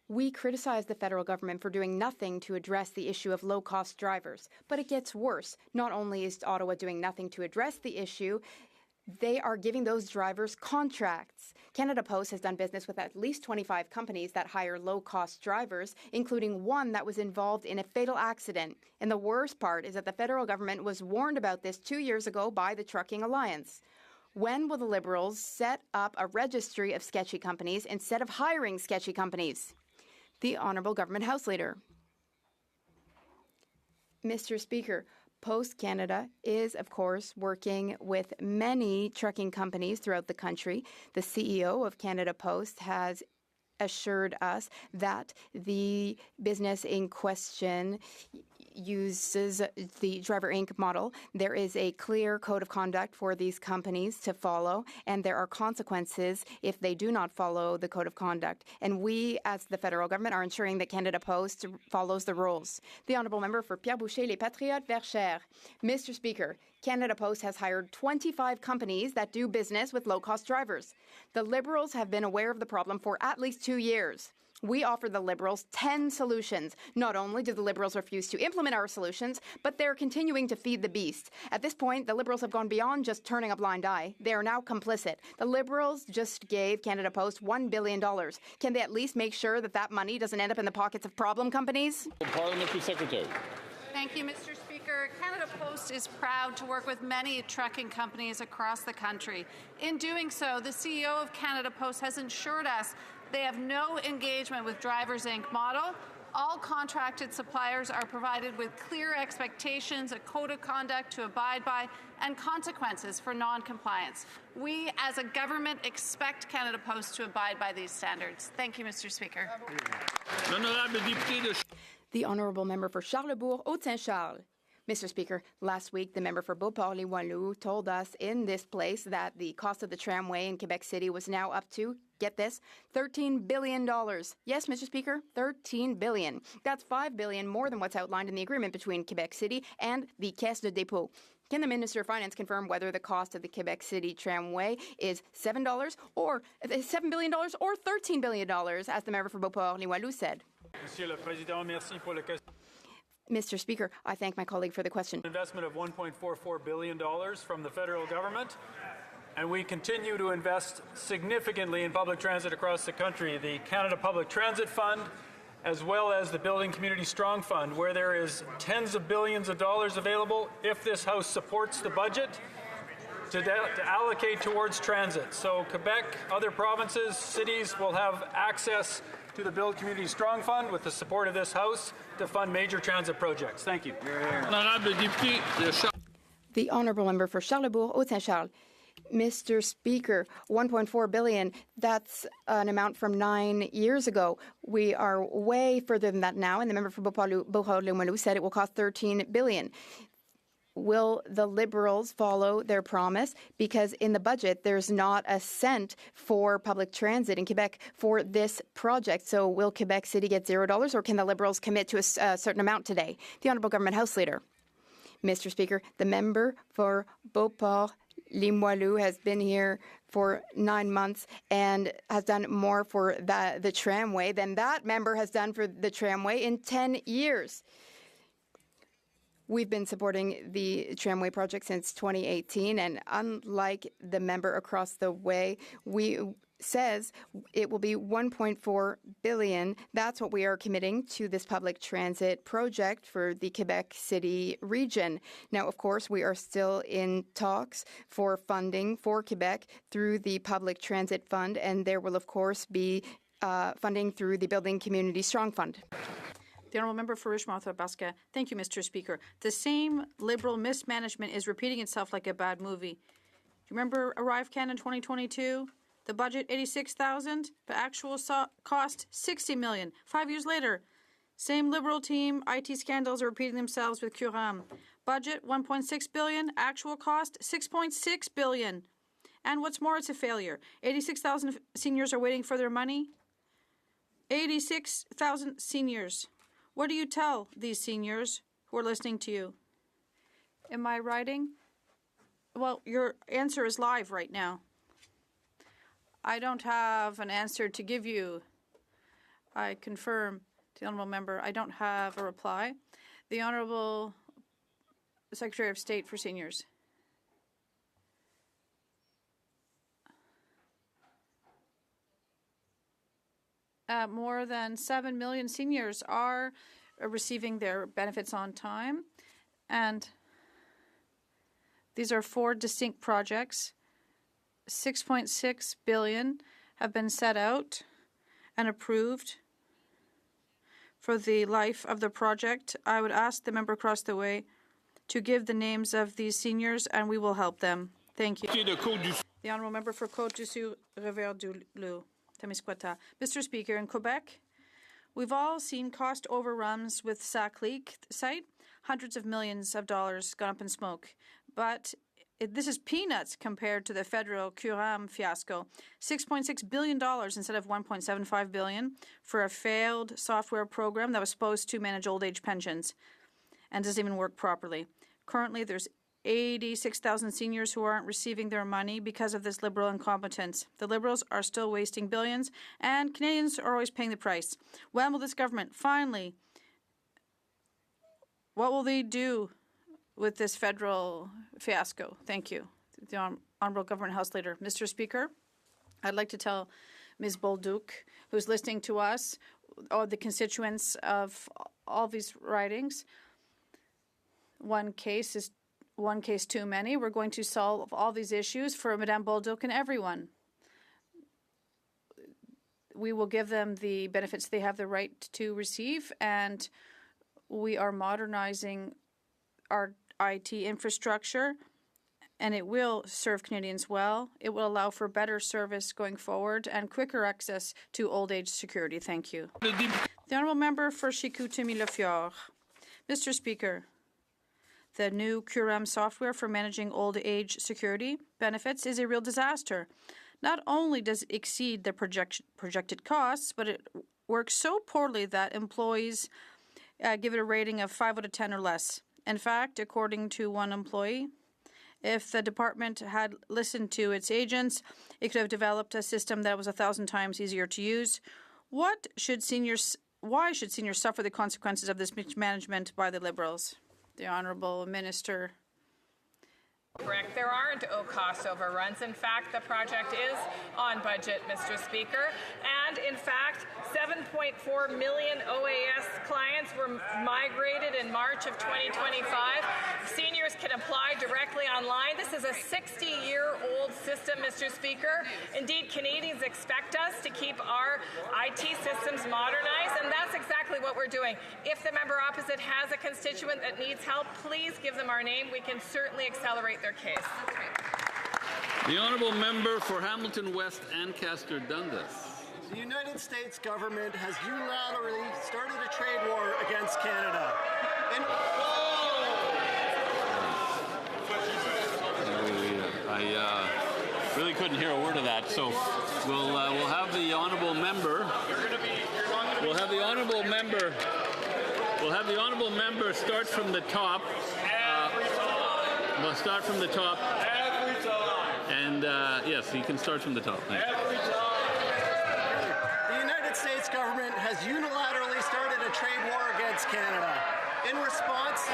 we criticize the federal government for doing nothing to address the issue of low-cost drivers. But it gets worse. Not only is Ottawa doing nothing to address the issue, they are giving those drivers contracts. Canada Post has done business with at least 25 companies that hire low-cost drivers, including one that was involved in a fatal accident. And the worst part is that the federal government was warned about this 2 years ago by the Trucking Alliance. When will the Liberals set up a registry of sketchy companies instead of hiring sketchy companies? The Honourable Government House Leader. Mr. Speaker, Post Canada is, of course, working with many trucking companies throughout the country. The CEO of Canada Post has assured us that the business in question, uses the Driver Inc. model. There is a clear code of conduct for these companies to follow, and there are consequences if they do not follow the code of conduct. And we, as the federal government, are ensuring that Canada Post follows the rules. The Honourable Member for Pierre Boucher, Les Patriotes, Verchères. Mr. Speaker, Canada Post has hired 25 companies that do business with low-cost drivers. The Liberals have been aware of the problem for at least 2 years. We offer the Liberals 10 solutions. Not only do the Liberals refuse to implement our solutions, but they're continuing to feed the beast. At this point, the Liberals have gone beyond just turning a blind eye. They are now complicit. The Liberals just gave Canada Post $1 billion. Can they at least make sure that that money doesn't end up in the pockets of problem companies? Parliamentary Secretary. Thank you, Mr. Speaker. Canada Post is proud to work with many trucking companies across the country. In doing so, the CEO of Canada Post has assured us they have no engagement with Drivers Inc. model. All contracted suppliers are provided with clear expectations, a code of conduct to abide by, and consequences for non-compliance. We, as a government, expect Canada Post to abide by these standards. Thank you, Mr. Speaker. The Honourable Member for Charlesbourg, Haute-Saint-Charles. Mr. Speaker, last week the member for Beauport-Limoilou told us in this place that the cost of the tramway in Quebec City was now up to, get this, $13 billion. Yes, Mr. Speaker, $13 billion. That's $5 billion more than what's outlined in the agreement between Quebec City and the Caisse de dépôt. Can the Minister of Finance confirm whether the cost of the Quebec City tramway is $7 or $7 billion or $13 billion, as the member for Beauport-Limoilou said? Monsieur le Président, merci pour la question. Mr. Speaker, I thank my colleague for the question. Investment of $1.44 billion from the federal government, and we continue to invest significantly in public transit across the country. The Canada Public Transit Fund, as well as the Building Community Strong Fund, where there is tens of billions of dollars available if this House supports the budget to allocate towards transit. So Quebec, other provinces, cities will have access to the Build Community Strong Fund with the support of this House to fund major transit projects. Thank you. The Honourable Member for Charlesbourg, Haute-Saint-Charles. Mr. Speaker, $1.4 billion, that's an amount from 9 years ago. We are way further than that now, and the member for Beauport-Limoilou said it will cost $13 billion. Will the Liberals follow their promise? Because in the budget, there's not a cent for public transit in Quebec for this project. So will Quebec City get $0, or can the Liberals commit to a certain amount today? The Honourable Government House Leader. Mr. Speaker, the member for Beauport-Limoilou has been here for 9 months and has done more for the tramway than that member has done for the tramway in 10 years. We've been supporting the tramway project since 2018, and unlike the member across the way, says it will be $1.4 billion. That's what we are committing to this public transit project for the Quebec City region. Now, of course, we are still in talks for funding for Quebec through the Public Transit Fund, and there will, of course, be funding through the Building Community Strong Fund. The Honourable Member for Richmond-Basque. Thank you, Mr. Speaker. The same Liberal mismanagement is repeating itself like a bad movie. Do you remember Arrive Canada in 2022? The budget, $86,000, but actual cost, $60 million. 5 years later, same Liberal team, IT scandals are repeating themselves with Curam. Budget, $1.6 billion. Actual cost, $6.6 billion. And what's more, it's a failure. 86,000 seniors are waiting for their money. 86,000 seniors. What do you tell these seniors who are listening to you? Am I writing? Well, your answer is live right now. I don't have an answer to give you. I confirm to the Honourable Member, I don't have a reply. The Honourable Secretary of State for Seniors. More than 7 million seniors are receiving their benefits on time, and these are 4 distinct projects. $6.6 billion have been set out and approved for the life of the project. I would ask the member across the way to give the names of these seniors, and we will help them. Thank you. The Honourable Member for Côte-du-Sud, Rivière-du-Loup. Mr. Speaker, in Quebec, we've all seen cost overruns with Sac Leak site. hundreds of millions of dollars gone up in smoke. But this is peanuts compared to the federal Curam fiasco. $6.6 billion instead of $1.75 billion for a failed software program that was supposed to manage old age pensions and doesn't even work properly. Currently, there's 86,000 seniors who aren't receiving their money because of this Liberal incompetence. The Liberals are still wasting billions, and Canadians are always paying the price. When will this government finally, what will they do with this federal fiasco? Thank you. The Honourable Government House Leader. Mr. Speaker, I'd like to tell Ms. Bolduc, who's listening to us, or the constituents of all these ridings, one case too many. We're going to solve all these issues for Madame Bolduc and everyone. We will give them the benefits they have the right to receive, and we are modernizing our IT infrastructure, and it will serve Canadians well. It will allow for better service going forward and quicker access to old age security. Thank you. The Honourable Member for Chicoutimi-Le-Fjord. Mr. Speaker, the new Curam software for managing old age security benefits is a real disaster. Not only does it exceed the projected costs, but it works so poorly that employees give it a rating of 5 out of 10 or less. In fact, according to one employee, if the department had listened to its agents, it could have developed a system that was 1,000 times easier to use. Why should seniors suffer the consequences of this mismanagement by the Liberals? The Honourable Minister. Correct. There aren't cost overruns. In fact, the project is on budget, Mr. Speaker. And in fact, 7.4 million OAS clients were migrated in March of 2025. Seniors can apply directly online. This is a 60-year-old system, Mr. Speaker. Indeed, Canadians expect us to keep our IT systems modernized, and that's exactly what we're doing. If the member opposite has a constituent that needs help, please give them our name. We can certainly accelerate their case. The Honourable Member for Hamilton West, Ancaster Dundas. The United States government has unilaterally started a trade war against Canada. I really couldn't hear a word of that, so we'll have the Honourable Member. We'll have the Honourable Member. We'll have the Honourable Member start from the top. We'll start from the top. Every time. And yes, you can start from the top. Thanks. Every time. The United States government has unilaterally started a trade war against Canada. In response,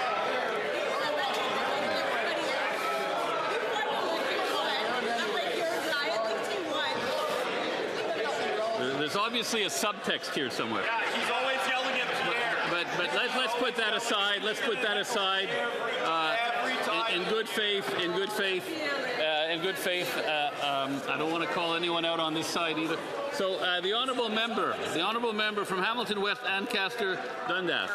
there's obviously a subtext here somewhere. Yeah, he's always yelling at Pierre. But let's put that aside. Let's put that aside. In good faith. I don't want to call anyone out on this side either. So the honourable member from Hamilton West, Ancaster, Dundas.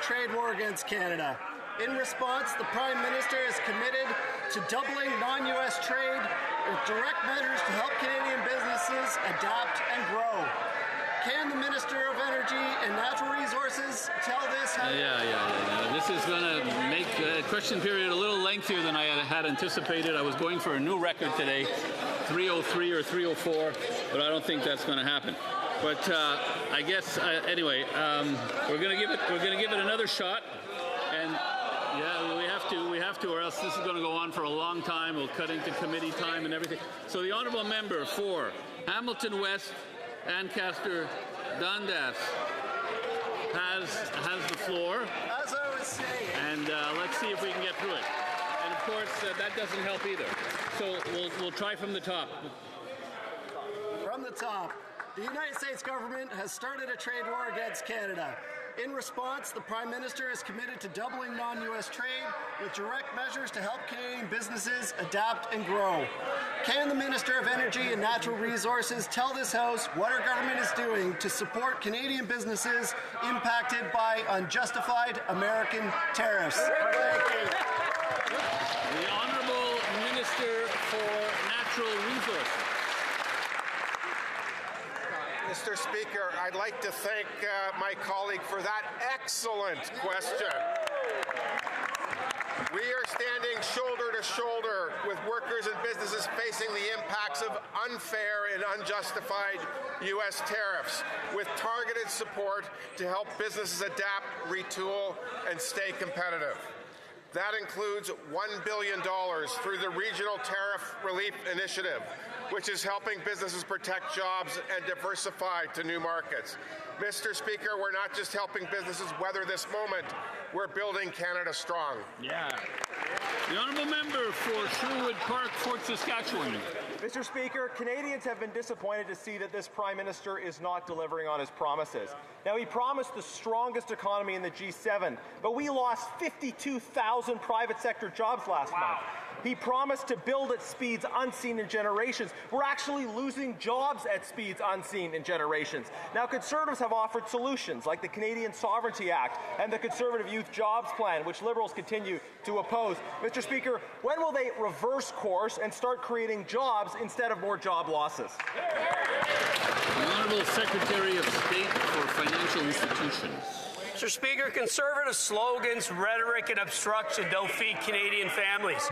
Trade war against Canada. In response, the Prime Minister is committed to doubling non-U.S. trade with direct measures to help Canadian businesses adapt and grow. Can the Minister of Energy and Natural Resources tell this? Yeah. This is going to make the question period a little lengthier than I had anticipated. I was going for a new record today, 303 or 304, but I don't think that's going to happen. But I guess anyway, we're going to give it another shot, and yeah, we have to, or else this is going to go on for a long time. We'll cut into committee time and everything. So the honourable member for Hamilton West, Ancaster, Dundas has the floor. As I was saying. And let's see if we can get through it. And of course, that doesn't help either. So we'll try from the top. From the top. The United States government has started a trade war against Canada. In response, the Prime Minister is committed to doubling non-U.S. trade with direct measures to help Canadian businesses adapt and grow. Can the Minister of Energy and Natural Resources tell this House what our government is doing to support Canadian businesses impacted by unjustified American tariffs? The Honourable Minister for Natural Resources. Mr. Speaker, I'd like to thank my colleague for that excellent question. We are standing shoulder to shoulder with workers and businesses facing the impacts of unfair and unjustified U.S. tariffs, with targeted support to help businesses adapt, retool, and stay competitive. That includes $1 billion through the Regional Tariff Relief Initiative, which is helping businesses protect jobs and diversify to new markets. Mr. Speaker, we're not just helping businesses weather this moment, we're building Canada strong. Yeah. The honourable member for Sherwood Park, Fort Saskatchewan. Mr. Speaker, Canadians have been disappointed to see that this Prime Minister is not delivering on his promises. Now, he promised the strongest economy in the G7, but we lost 52,000 private sector jobs last month. He promised to build at speeds unseen in generations. We're actually losing jobs at speeds unseen in generations. Now, Conservatives have offered solutions like the Canadian Sovereignty Act and the Conservative Youth Jobs Plan, which Liberals continue to oppose. Mr. Speaker, when will they reverse course and start creating jobs instead of more job losses? The Honourable Secretary of State for Financial Institutions. Mr. Speaker, Conservative slogans, rhetoric, and obstruction don't feed Canadian families.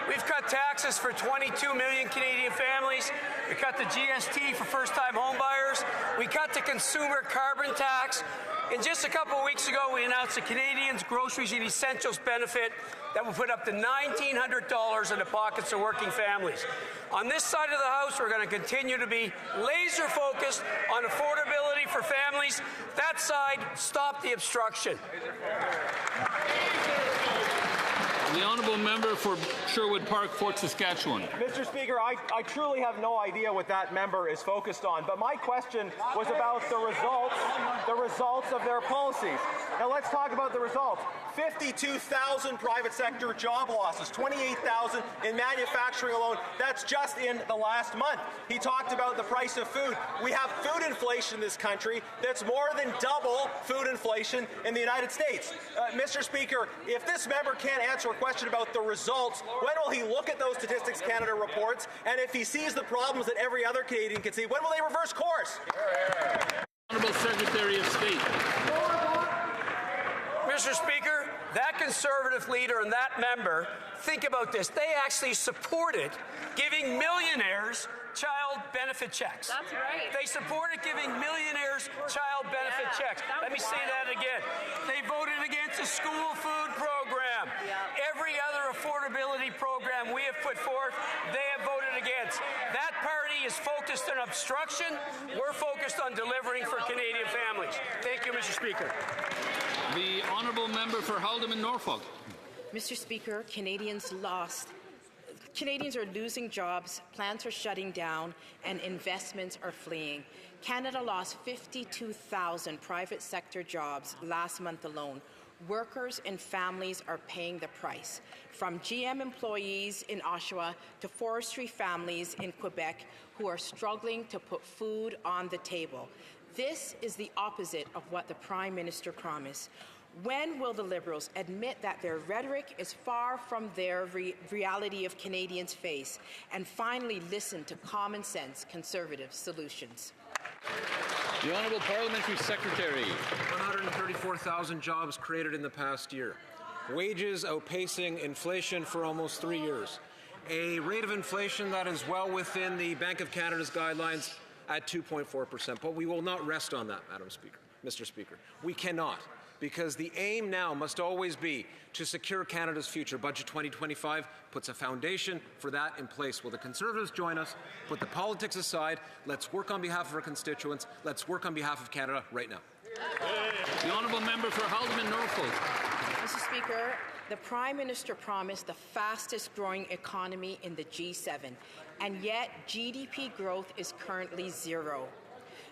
We've cut taxes for 22 million Canadian families. We cut the GST for first-time homebuyers. We cut the consumer carbon tax. And just a couple of weeks ago, we announced the Canadians Groceries and Essentials benefit that will put up to $1,900 in the pockets of working families. On this side of the House, we're going to continue to be laser-focused on affordability for families. That side, stop the obstruction. The honourable member for Sherwood Park, Fort Saskatchewan. Mr. Speaker, I truly have no idea what that member is focused on, but my question was about the results of their policies. Now let's talk about the results. 52,000 private sector job losses, 28,000 in manufacturing alone. That's just in the last month. He talked about the price of food. We have food inflation in this country that's more than double food inflation in the United States. Mr. Speaker, if this member can't answer a question about the results, when will he look at those Statistics Canada reports? And if he sees the problems that every other Canadian can see, when will they reverse course? Honourable Secretary of State. Mr. Speaker, that Conservative leader and that member, think about this. They actually supported giving millionaires child benefit checks. That's right. They supported giving millionaires child benefit checks. Let me say that again. They voted against the school food program. Every other affordability program we have put forth, they have voted against. That party is focused on obstruction. We're focused on delivering for Canadian families. Thank you, Mr. Speaker. The honourable member for Haldimand, Norfolk. Mr. Speaker, Canadians are losing jobs, plants are shutting down, and investments are fleeing. Canada lost 52,000 private sector jobs last month alone. Workers and families are paying the price, from GM employees in Oshawa to forestry families in Quebec who are struggling to put food on the table. This is the opposite of what the Prime Minister promised. When will the Liberals admit that their rhetoric is far from their reality of Canadians face, and finally listen to common sense Conservative solutions? The Honourable Parliamentary Secretary. 134,000 jobs created in the past year. Wages outpacing inflation for almost 3 years. A rate of inflation that is well within the Bank of Canada's guidelines at 2.4%. But we will not rest on that, Mr. Speaker. We cannot, because the aim now must always be to secure Canada's future. Budget 2025 puts a foundation for that in place. Will the Conservatives join us? Put the politics aside. Let's work on behalf of our constituents. Let's work on behalf of Canada right now. The honourable member for Haldimand, Norfolk. Mr. Speaker, the Prime Minister promised the fastest growing economy in the G7, and yet GDP growth is currently zero.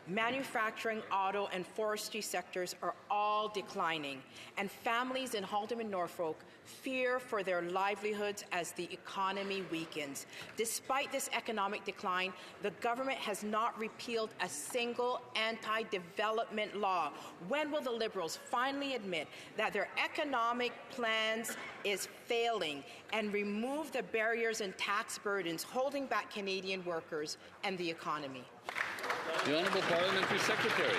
Manufacturing, auto, and forestry sectors are all declining, and families in Haldimand, Norfolk fear for their livelihoods as the economy weakens. Despite this economic decline, the government has not repealed a single anti-development law. When will the Liberals finally admit that their economic plans is failing and remove the barriers and tax burdens holding back Canadian workers and the economy? The Honourable Parliamentary Secretary.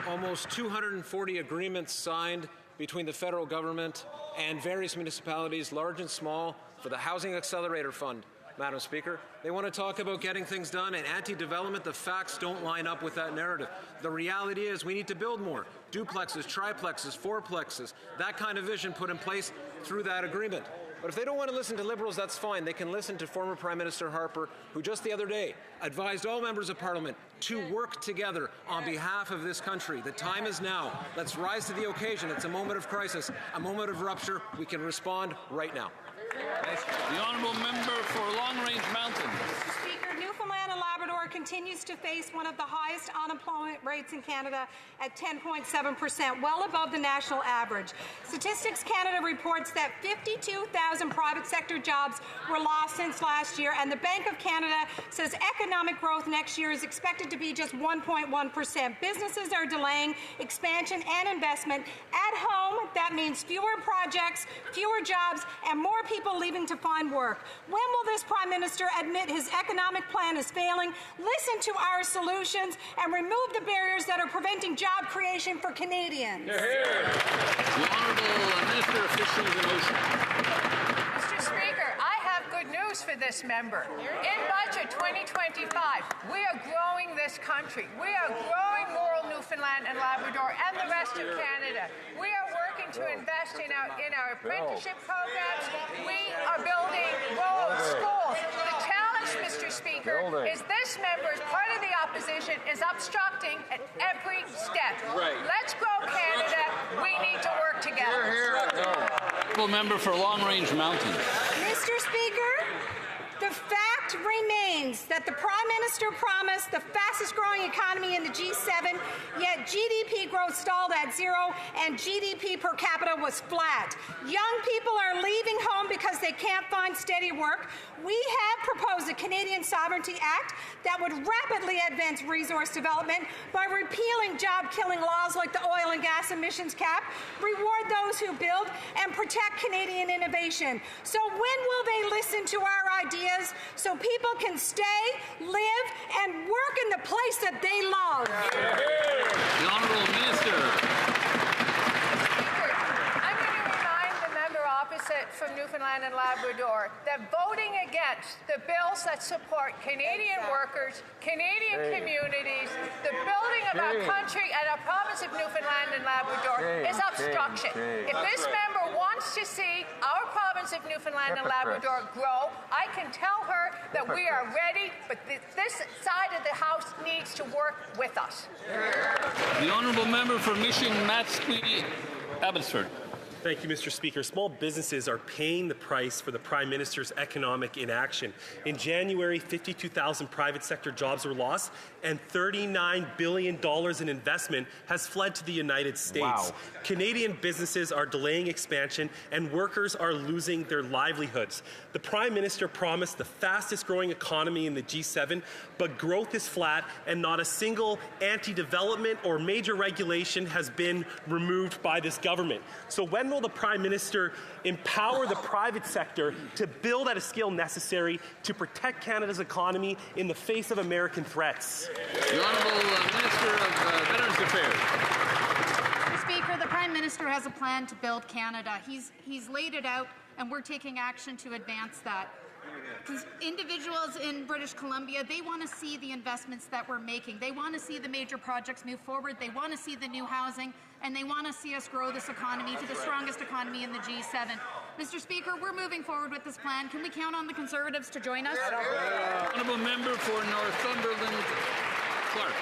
Almost 240 agreements signed between the federal government and various municipalities, large and small, for the Housing Accelerator Fund, Madam Speaker. They want to talk about getting things done and anti-development. The facts don't line up with that narrative. The reality is we need to build more. Duplexes, triplexes, fourplexes, that kind of vision put in place through that agreement. But if they don't want to listen to Liberals, that's fine. They can listen to former Prime Minister Harper, who just the other day advised all members of Parliament to work together on behalf of this country. The time is now. Let's rise to the occasion. It's a moment of crisis, a moment of rupture. We can respond right now. The Honourable Member for Long Range Mountains. Mr. Speaker, Newfoundland and Labrador continues to face one of the highest unemployment rates in Canada at 10.7%, well above the national average. Statistics Canada reports that 52,000 private sector jobs were lost since last year, and the Bank of Canada says economic growth next year is expected to be just 1.1%. Businesses are delaying expansion and investment. At home, that means fewer projects, fewer jobs, and more people leaving to find work. When will this Prime Minister admit his economic plan is failing, listen to our solutions, and remove the barriers that are preventing job creation for Canadians? The Honourable Minister of Fisheries and Oceans. Mr. Speaker, I have good news for this member. In Budget 2025, we are growing this country. We are growing rural Newfoundland and Labrador and the rest of Canada. We are working to invest in our apprenticeship programs. We are building roads, schools. The challenge, Mr. Speaker, is this member, as part of the opposition, is obstructing at every step. Right. Let's grow Canada. We need to work together. Honourable Member for Long Range Mountains. Mr. Speaker, the fact remains that the Prime Minister promised the fastest growing economy in the G7, yet GDP growth stalled at zero and GDP per capita was flat. Young people are leaving home because they can't find steady work. We have proposed a Canadian Sovereignty Act that would rapidly advance resource development by repealing job-killing laws like the oil and gas emissions cap, reward those who build, and protect Canadian innovation. So when will they listen to our ideas so people can stay, live, and work in the place that they love? The Honourable Minister. Speaker, I'm going to remind the member opposite from Newfoundland and Labrador that voting against the bills that support Canadian workers, Canadian communities, the building of our country and our province of Newfoundland and Labrador is obstruction. If this member wants to see our province of Newfoundland and Labrador grow, I can tell her that we are ready, but this side of the House needs to work with us. The Honourable Member for Mission Matsqui, Abbotsford. Thank you, Mr. Speaker. Small businesses are paying the price for the Prime Minister's economic inaction. In January, 52,000 private sector jobs were lost, and $39 billion in investment has fled to the United States. Wow. Canadian businesses are delaying expansion, and workers are losing their livelihoods. The Prime Minister promised the fastest growing economy in the G7, but growth is flat, and not a single anti-development or major regulation has been removed by this government. So when will the Prime Minister empower the private sector to build at a scale necessary to protect Canada's economy in the face of American threats? The Honourable Minister of Veterans Affairs. Speaker, the Prime Minister has a plan to build Canada. He's laid it out, and we're taking action to advance that. Because individuals in British Columbia, they want to see the investments that we're making. They want to see the major projects move forward. They want to see the new housing, and they want to see us grow this economy to the strongest economy in the G7. Mr. Speaker, we're moving forward with this plan. Can we count on the Conservatives to join us? Honourable Member for Northumberland, Clark.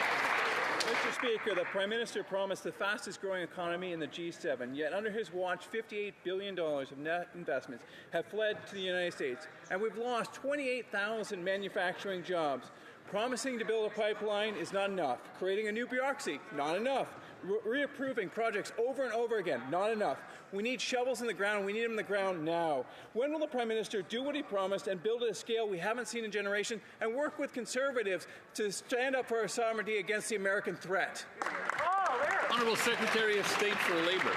Mr. Speaker, the Prime Minister promised the fastest growing economy in the G7, yet under his watch, $58 billion of net investments have fled to the United States, and we've lost 28,000 manufacturing jobs. Promising to build a pipeline is not enough. Creating a new bureaucracy, not enough. Reapproving projects over and over again, not enough. We need shovels in the ground. We need them in the ground now. When will the Prime Minister do what he promised and build at a scale we haven't seen in generations and work with Conservatives to stand up for our sovereignty against the American threat? Honourable Secretary of State for Labour.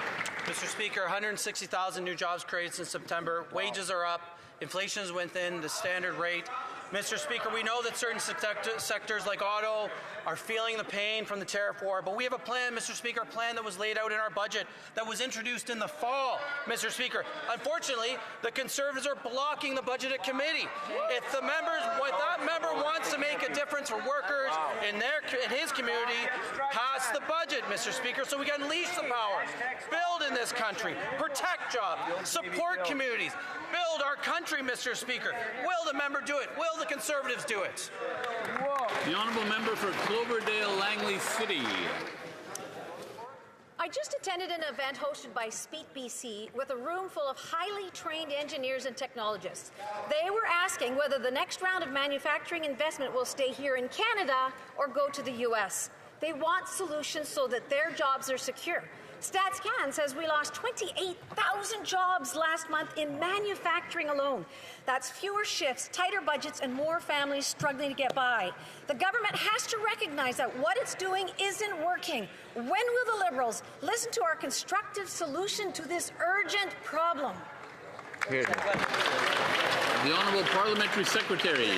Mr. Speaker, 160,000 new jobs created since September. Wages are up. Inflation is within the standard rate. Mr. Speaker, we know that certain sectors like auto are feeling the pain from the tariff war, but we have a plan, Mr. Speaker, a plan that was laid out in our budget that was introduced in the fall, Mr. Speaker. Unfortunately, the Conservatives are blocking the budget at committee. If that member wants to make a difference for workers in his community, pass the budget, Mr. Speaker, so we can unleash the power, build in this country, protect jobs, support communities, build our country, Mr. Speaker. Will the member do it? Will the Conservatives do it? The honourable member for Cloverdale Langley City. I just attended an event hosted by Speak BC with a room full of highly trained engineers and technologists. They were asking whether the next round of manufacturing investment will stay here in Canada or go to the U.S. They want solutions so that their jobs are secure. StatsCan says we lost 28,000 jobs last month in manufacturing alone. That's fewer shifts, tighter budgets, and more families struggling to get by. The government has to recognize that what it's doing isn't working. When will the Liberals listen to our constructive solution to this urgent problem? The Honourable Parliamentary Secretary.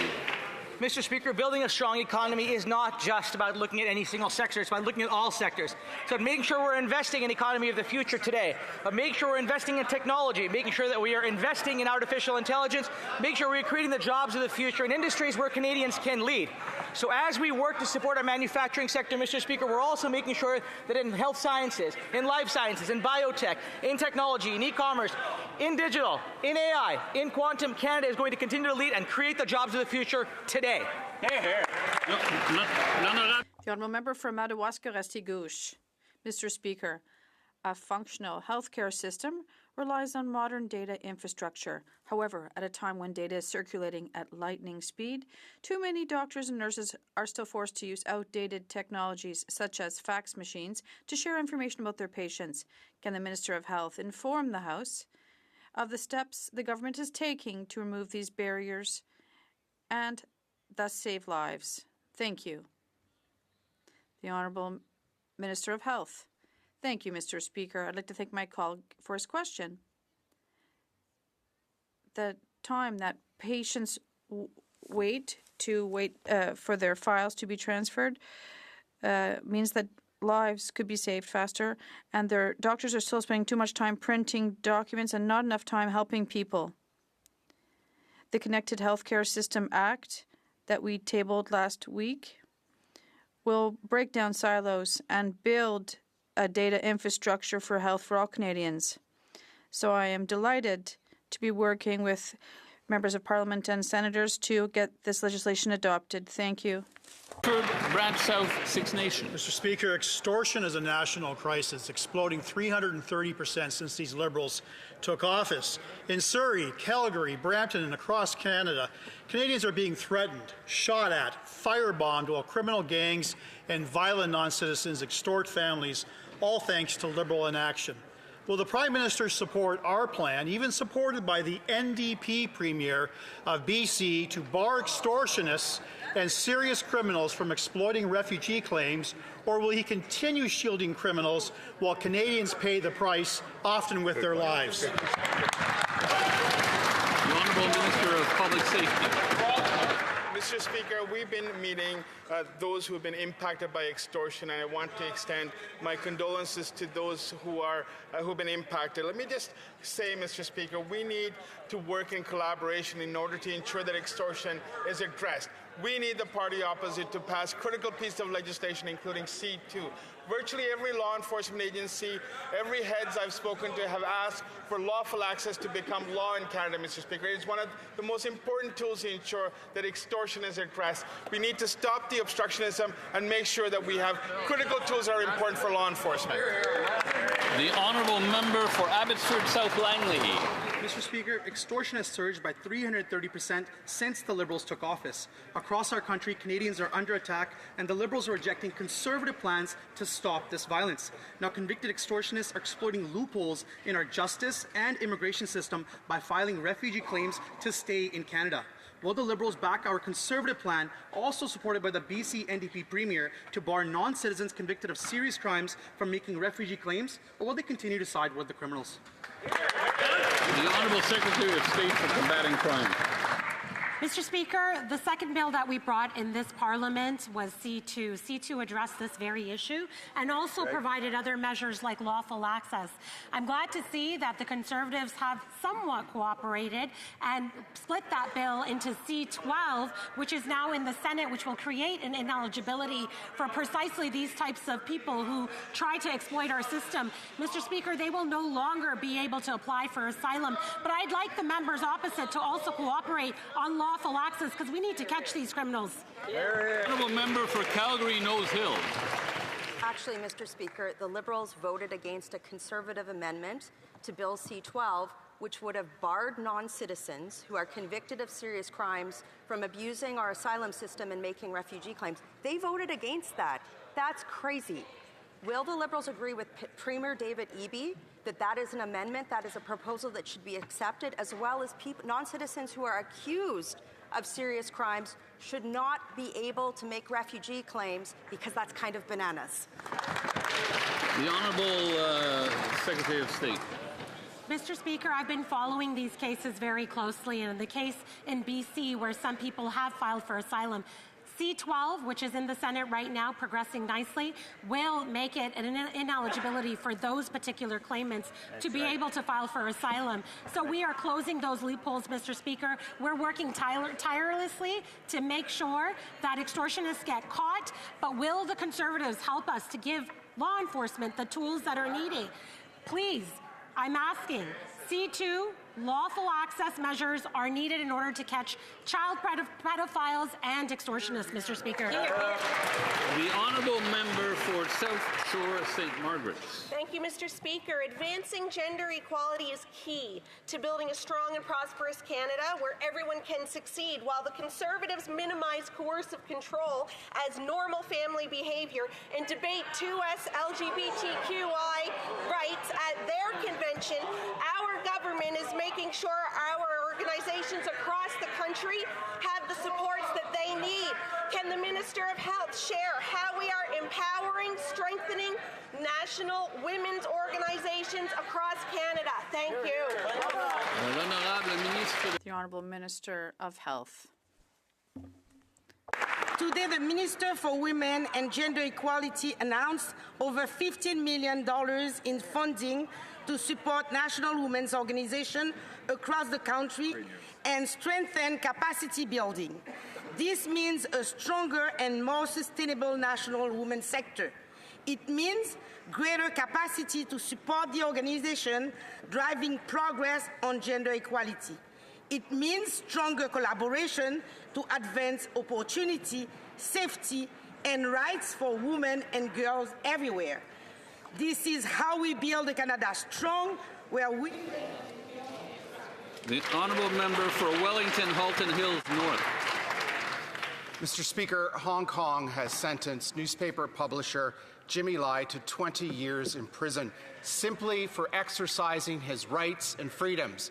Mr. Speaker, building a strong economy is not just about looking at any single sector, it's about looking at all sectors. So making sure we're investing in the economy of the future today, but making sure we're investing in technology, making sure that we are investing in artificial intelligence, making sure we're creating the jobs of the future in industries where Canadians can lead. So as we work to support our manufacturing sector, Mr. Speaker, we're also making sure that in health sciences, in life sciences, in biotech, in technology, in e-commerce, in digital, in AI, in quantum, Canada is going to continue to lead and create the jobs of the future today. The honourable member for Madawaska-Restigouche. Mr. Speaker, a functional healthcare system relies on modern data infrastructure. However, at a time when data is circulating at lightning speed, too many doctors and nurses are still forced to use outdated technologies such as fax machines to share information about their patients. Can the Minister of Health inform the House of the steps the government is taking to remove these barriers and thus save lives? Thank you. The Honourable Minister of Health. Thank you, Mr. Speaker. I'd like to thank my colleague for his question. The time that patients wait for their files to be transferred means that lives could be saved faster, and their doctors are still spending too much time printing documents and not enough time helping people. The Connected Healthcare System Act that we tabled last week will break down silos and build a data infrastructure for health for all Canadians. So I am delighted to be working with members of Parliament and senators to get this legislation adopted. Thank you. Branch South, Six Nations. Mr. Speaker, extortion is a national crisis, exploding 330% since these Liberals took office. In Surrey, Calgary, Brampton, and across Canada, Canadians are being threatened, shot at, firebombed while criminal gangs and violent non-citizens extort families, all thanks to Liberal inaction. Will the Prime Minister support our plan, even supported by the NDP Premier of BC, to bar extortionists and serious criminals from exploiting refugee claims, or will he continue shielding criminals while Canadians pay the price, often with their lives? The Honourable Minister of Public Safety. Mr. Speaker, we've been meeting those who have been impacted by extortion, and I want to extend my condolences to those who've been impacted. Let me just say, Mr. Speaker, we need to work in collaboration in order to ensure that extortion is addressed. We need the party opposite to pass critical pieces of legislation, including C2. Virtually every law enforcement agency, every heads I've spoken to have asked for lawful access to become law in Canada, Mr. Speaker. It's one of the most important tools to ensure that extortion is addressed. We need to stop the obstructionism and make sure that we have critical tools that are important for law enforcement. The Honourable Member for Abbotsford South Langley. Mr. Speaker, extortion has surged by 330% since the Liberals took office. Across our country, Canadians are under attack, and the Liberals are rejecting Conservative plans to stop this violence. Now, convicted extortionists are exploiting loopholes in our justice and immigration system by filing refugee claims to stay in Canada. Will the Liberals back our Conservative plan, also supported by the BC NDP Premier, to bar non-citizens convicted of serious crimes from making refugee claims, or will they continue to side with the criminals? The Honourable Secretary of State for Combating Crime. Mr. Speaker, the second bill that we brought in this Parliament was C2. C2 addressed this very issue and also provided other measures like lawful access. I'm glad to see that the Conservatives have somewhat cooperated and split that bill into C12, which is now in the Senate, which will create an ineligibility for precisely these types of people who try to exploit our system. Mr. Speaker, they will no longer be able to apply for asylum, but I'd like the members opposite to also cooperate on lawful access because we need to catch these criminals. Honourable member for Calgary Nose Hill. Actually, Mr. Speaker, the Liberals voted against a Conservative amendment to Bill C-12, which would have barred non-citizens who are convicted of serious crimes from abusing our asylum system and making refugee claims. They voted against that. That's crazy. Will the Liberals agree with Premier David Eby that that is an amendment, that is a proposal that should be accepted, as well as non-citizens who are accused of serious crimes should not be able to make refugee claims because that's kind of bananas? The Honourable Secretary of State. Mr. Speaker, I've been following these cases very closely, and in the case in BC where some people have filed for asylum, C-12, which is in the Senate right now, progressing nicely, will make it an ineligibility for those particular claimants to be able to file for asylum. So we are closing those loopholes, Mr. Speaker. We're working tirelessly to make sure that extortionists get caught, but will the Conservatives help us to give law enforcement the tools that are needed? Please, I'm asking, C2, lawful access measures are needed in order to catch child pedophiles and extortionists, Mr. Speaker. The Honourable Member for South Shore St. Margaret's. Thank you, Mr. Speaker. Advancing gender equality is key to building a strong and prosperous Canada where everyone can succeed, while the Conservatives minimize coercive control as normal family behaviour and debate 2S LGBTQI rights at their convention. Our government is making sure our organizations across the country have the supports that they need. Can the Minister of Health share how we are empowering, strengthening national women's organizations across Canada? Thank you. The Honourable Minister of Health. Today, the Minister for Women and Gender Equality announced over $15 million in funding to support national women's organizations across the country and strengthen capacity building. This means a stronger and more sustainable national women's sector. It means greater capacity to support the organization driving progress on gender equality. It means stronger collaboration to advance opportunity, safety, and rights for women and girls everywhere. This is how we build a Canada strong, where we... The Honourable Member for Wellington, Halton Hills North. Mr. Speaker, Hong Kong has sentenced newspaper publisher Jimmy Lai to 20 years in prison simply for exercising his rights and freedoms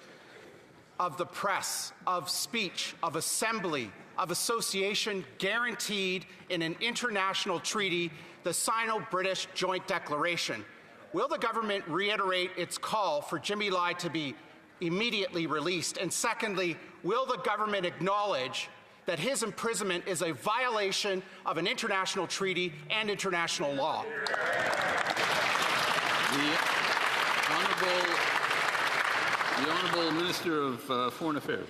of the press, of speech, of assembly, of association guaranteed in an international treaty, the Sino-British Joint Declaration. Will the government reiterate its call for Jimmy Lai to be immediately released? And secondly, will the government acknowledge that his imprisonment is a violation of an international treaty and international law? The Honourable Minister of Foreign Affairs.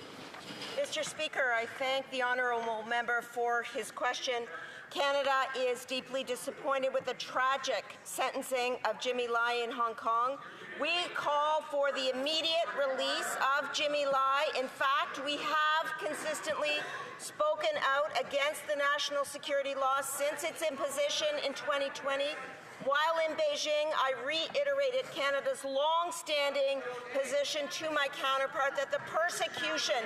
Mr. Speaker, I thank the honourable member for his question. Canada is deeply disappointed with the tragic sentencing of Jimmy Lai in Hong Kong. We call for the immediate release of Jimmy Lai. In fact, we have consistently spoken out against the national security law since its imposition in 2020. While in Beijing, I reiterated Canada's long-standing position to my counterpart that the persecution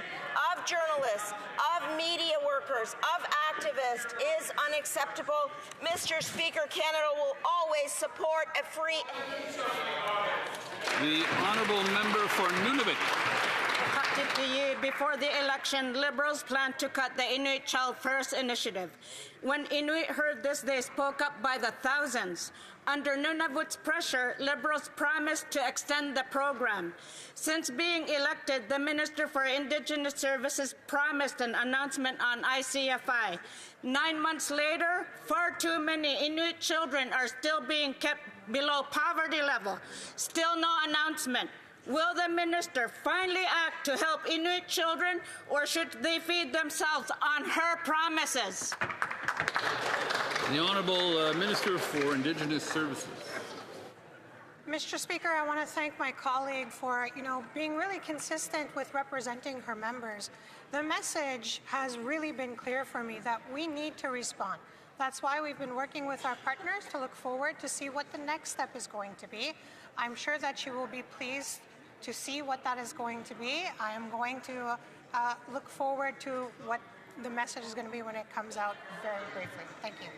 of journalists, of media workers, of activists is unacceptable. Mr. Speaker, Canada will always support a free... The Honourable Member for Nunavut. the year before the election, Liberals planned to cut the Inuit Child First initiative. When Inuit heard this, they spoke up by the thousands. Under Nunavut's pressure, Liberals promised to extend the program. Since being elected, the Minister for Indigenous Services promised an announcement on ICFI. 9 months later, far too many Inuit children are still being kept below poverty level. Still no announcement. Will the minister finally act to help Inuit children, or should they feed themselves on her promises? The Honourable Minister for Indigenous Services. Mr. Speaker, I want to thank my colleague for, being really consistent with representing her members. The message has really been clear for me that we need to respond. That's why we've been working with our partners to look forward to see what the next step is going to be. I'm sure that she will be pleased to see what that is going to be. I am going to look forward to what the message is going to be when it comes out very briefly. Thank you.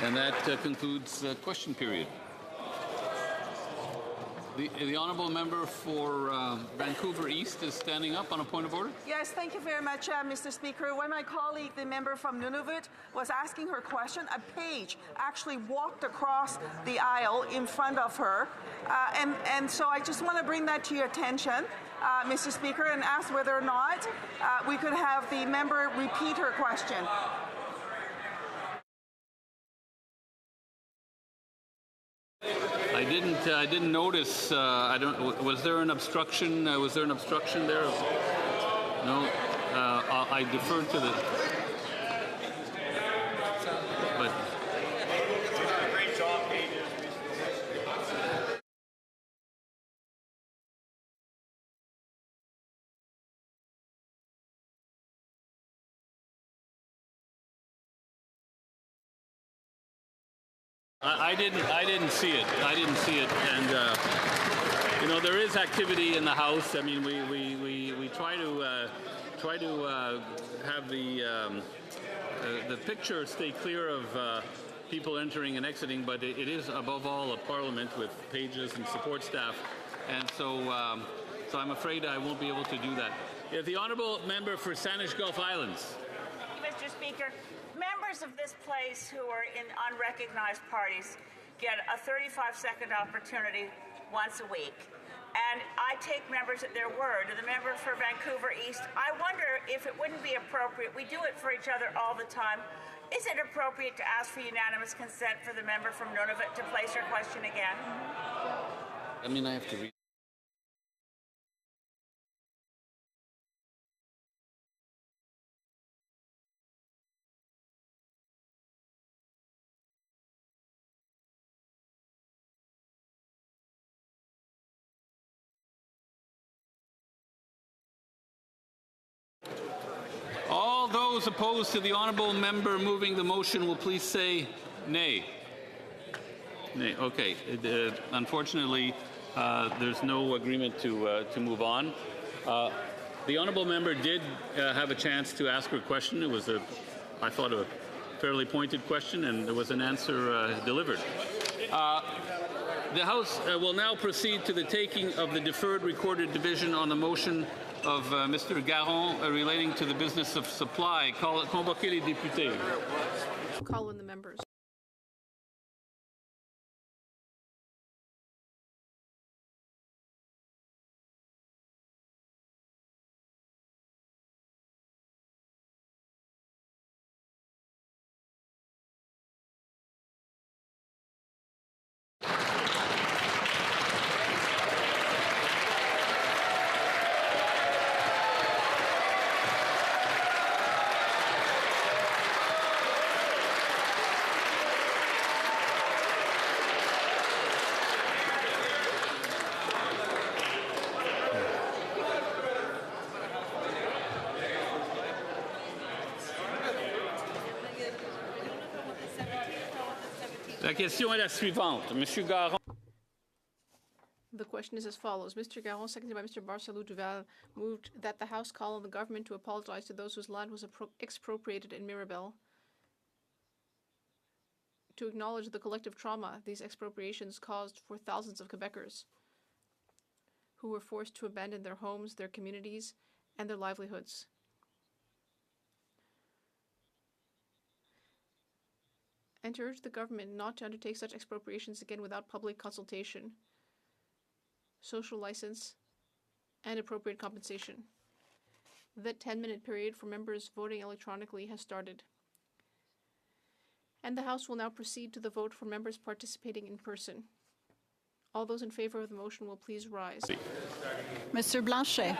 And that concludes the question period. The Honourable Member for Vancouver East is standing up on a point of order. Yes, thank you very much, Mr. Speaker. When my colleague, the member from Nunavut, was asking her question, a page actually walked across the aisle in front of her. And so I just want to bring that to your attention, Mr. Speaker, and ask whether or not we could have the member repeat her question. I didn't notice. Was there an obstruction? Was there an obstruction there? No. I deferred to the. But. Great job, I didn't see it. I didn't see it, and there is activity in the House. I mean, we try to have the picture stay clear of people entering and exiting, but it is above all a parliament with pages and support staff, and so I'm afraid I won't be able to do that. The Honourable Member for Saanich Gulf Islands. Mr. Speaker, members of this place who are in unrecognized parties get a 35-second opportunity once a week. And I take members at their word. And the member for Vancouver East, I wonder if it wouldn't be appropriate, we do it for each other all the time, is it appropriate to ask for unanimous consent for the member from Nunavut to place her question again? I mean, I have to read. All those opposed to the Honourable Member moving the motion will please say nay. Nay. Okay. Unfortunately, there's no agreement to move on. The Honourable Member did have a chance to ask her question. It was I thought, a fairly pointed question, and there was an answer delivered. The House will now proceed to the taking of the deferred recorded division on the motion of Mr. Garon relating to the business of supply. Convoquer les députés. Call in the members. La question est la suivante. Monsieur Garon. The question is as follows. Mr. Garon, seconded by Mr. Barcelou Duval, moved that the House call on the government to apologize to those whose land was expropriated in Mirabel, to acknowledge the collective trauma these expropriations caused for thousands of Quebecers, who were forced to abandon their homes, their communities, and their livelihoods. And to urge the government not to undertake such expropriations again without public consultation, social license, and appropriate compensation. The 10-minute period for members voting electronically has started. And the House will now proceed to the vote for members participating in person. All those in favor of the motion will please rise. Mr. Blanchet.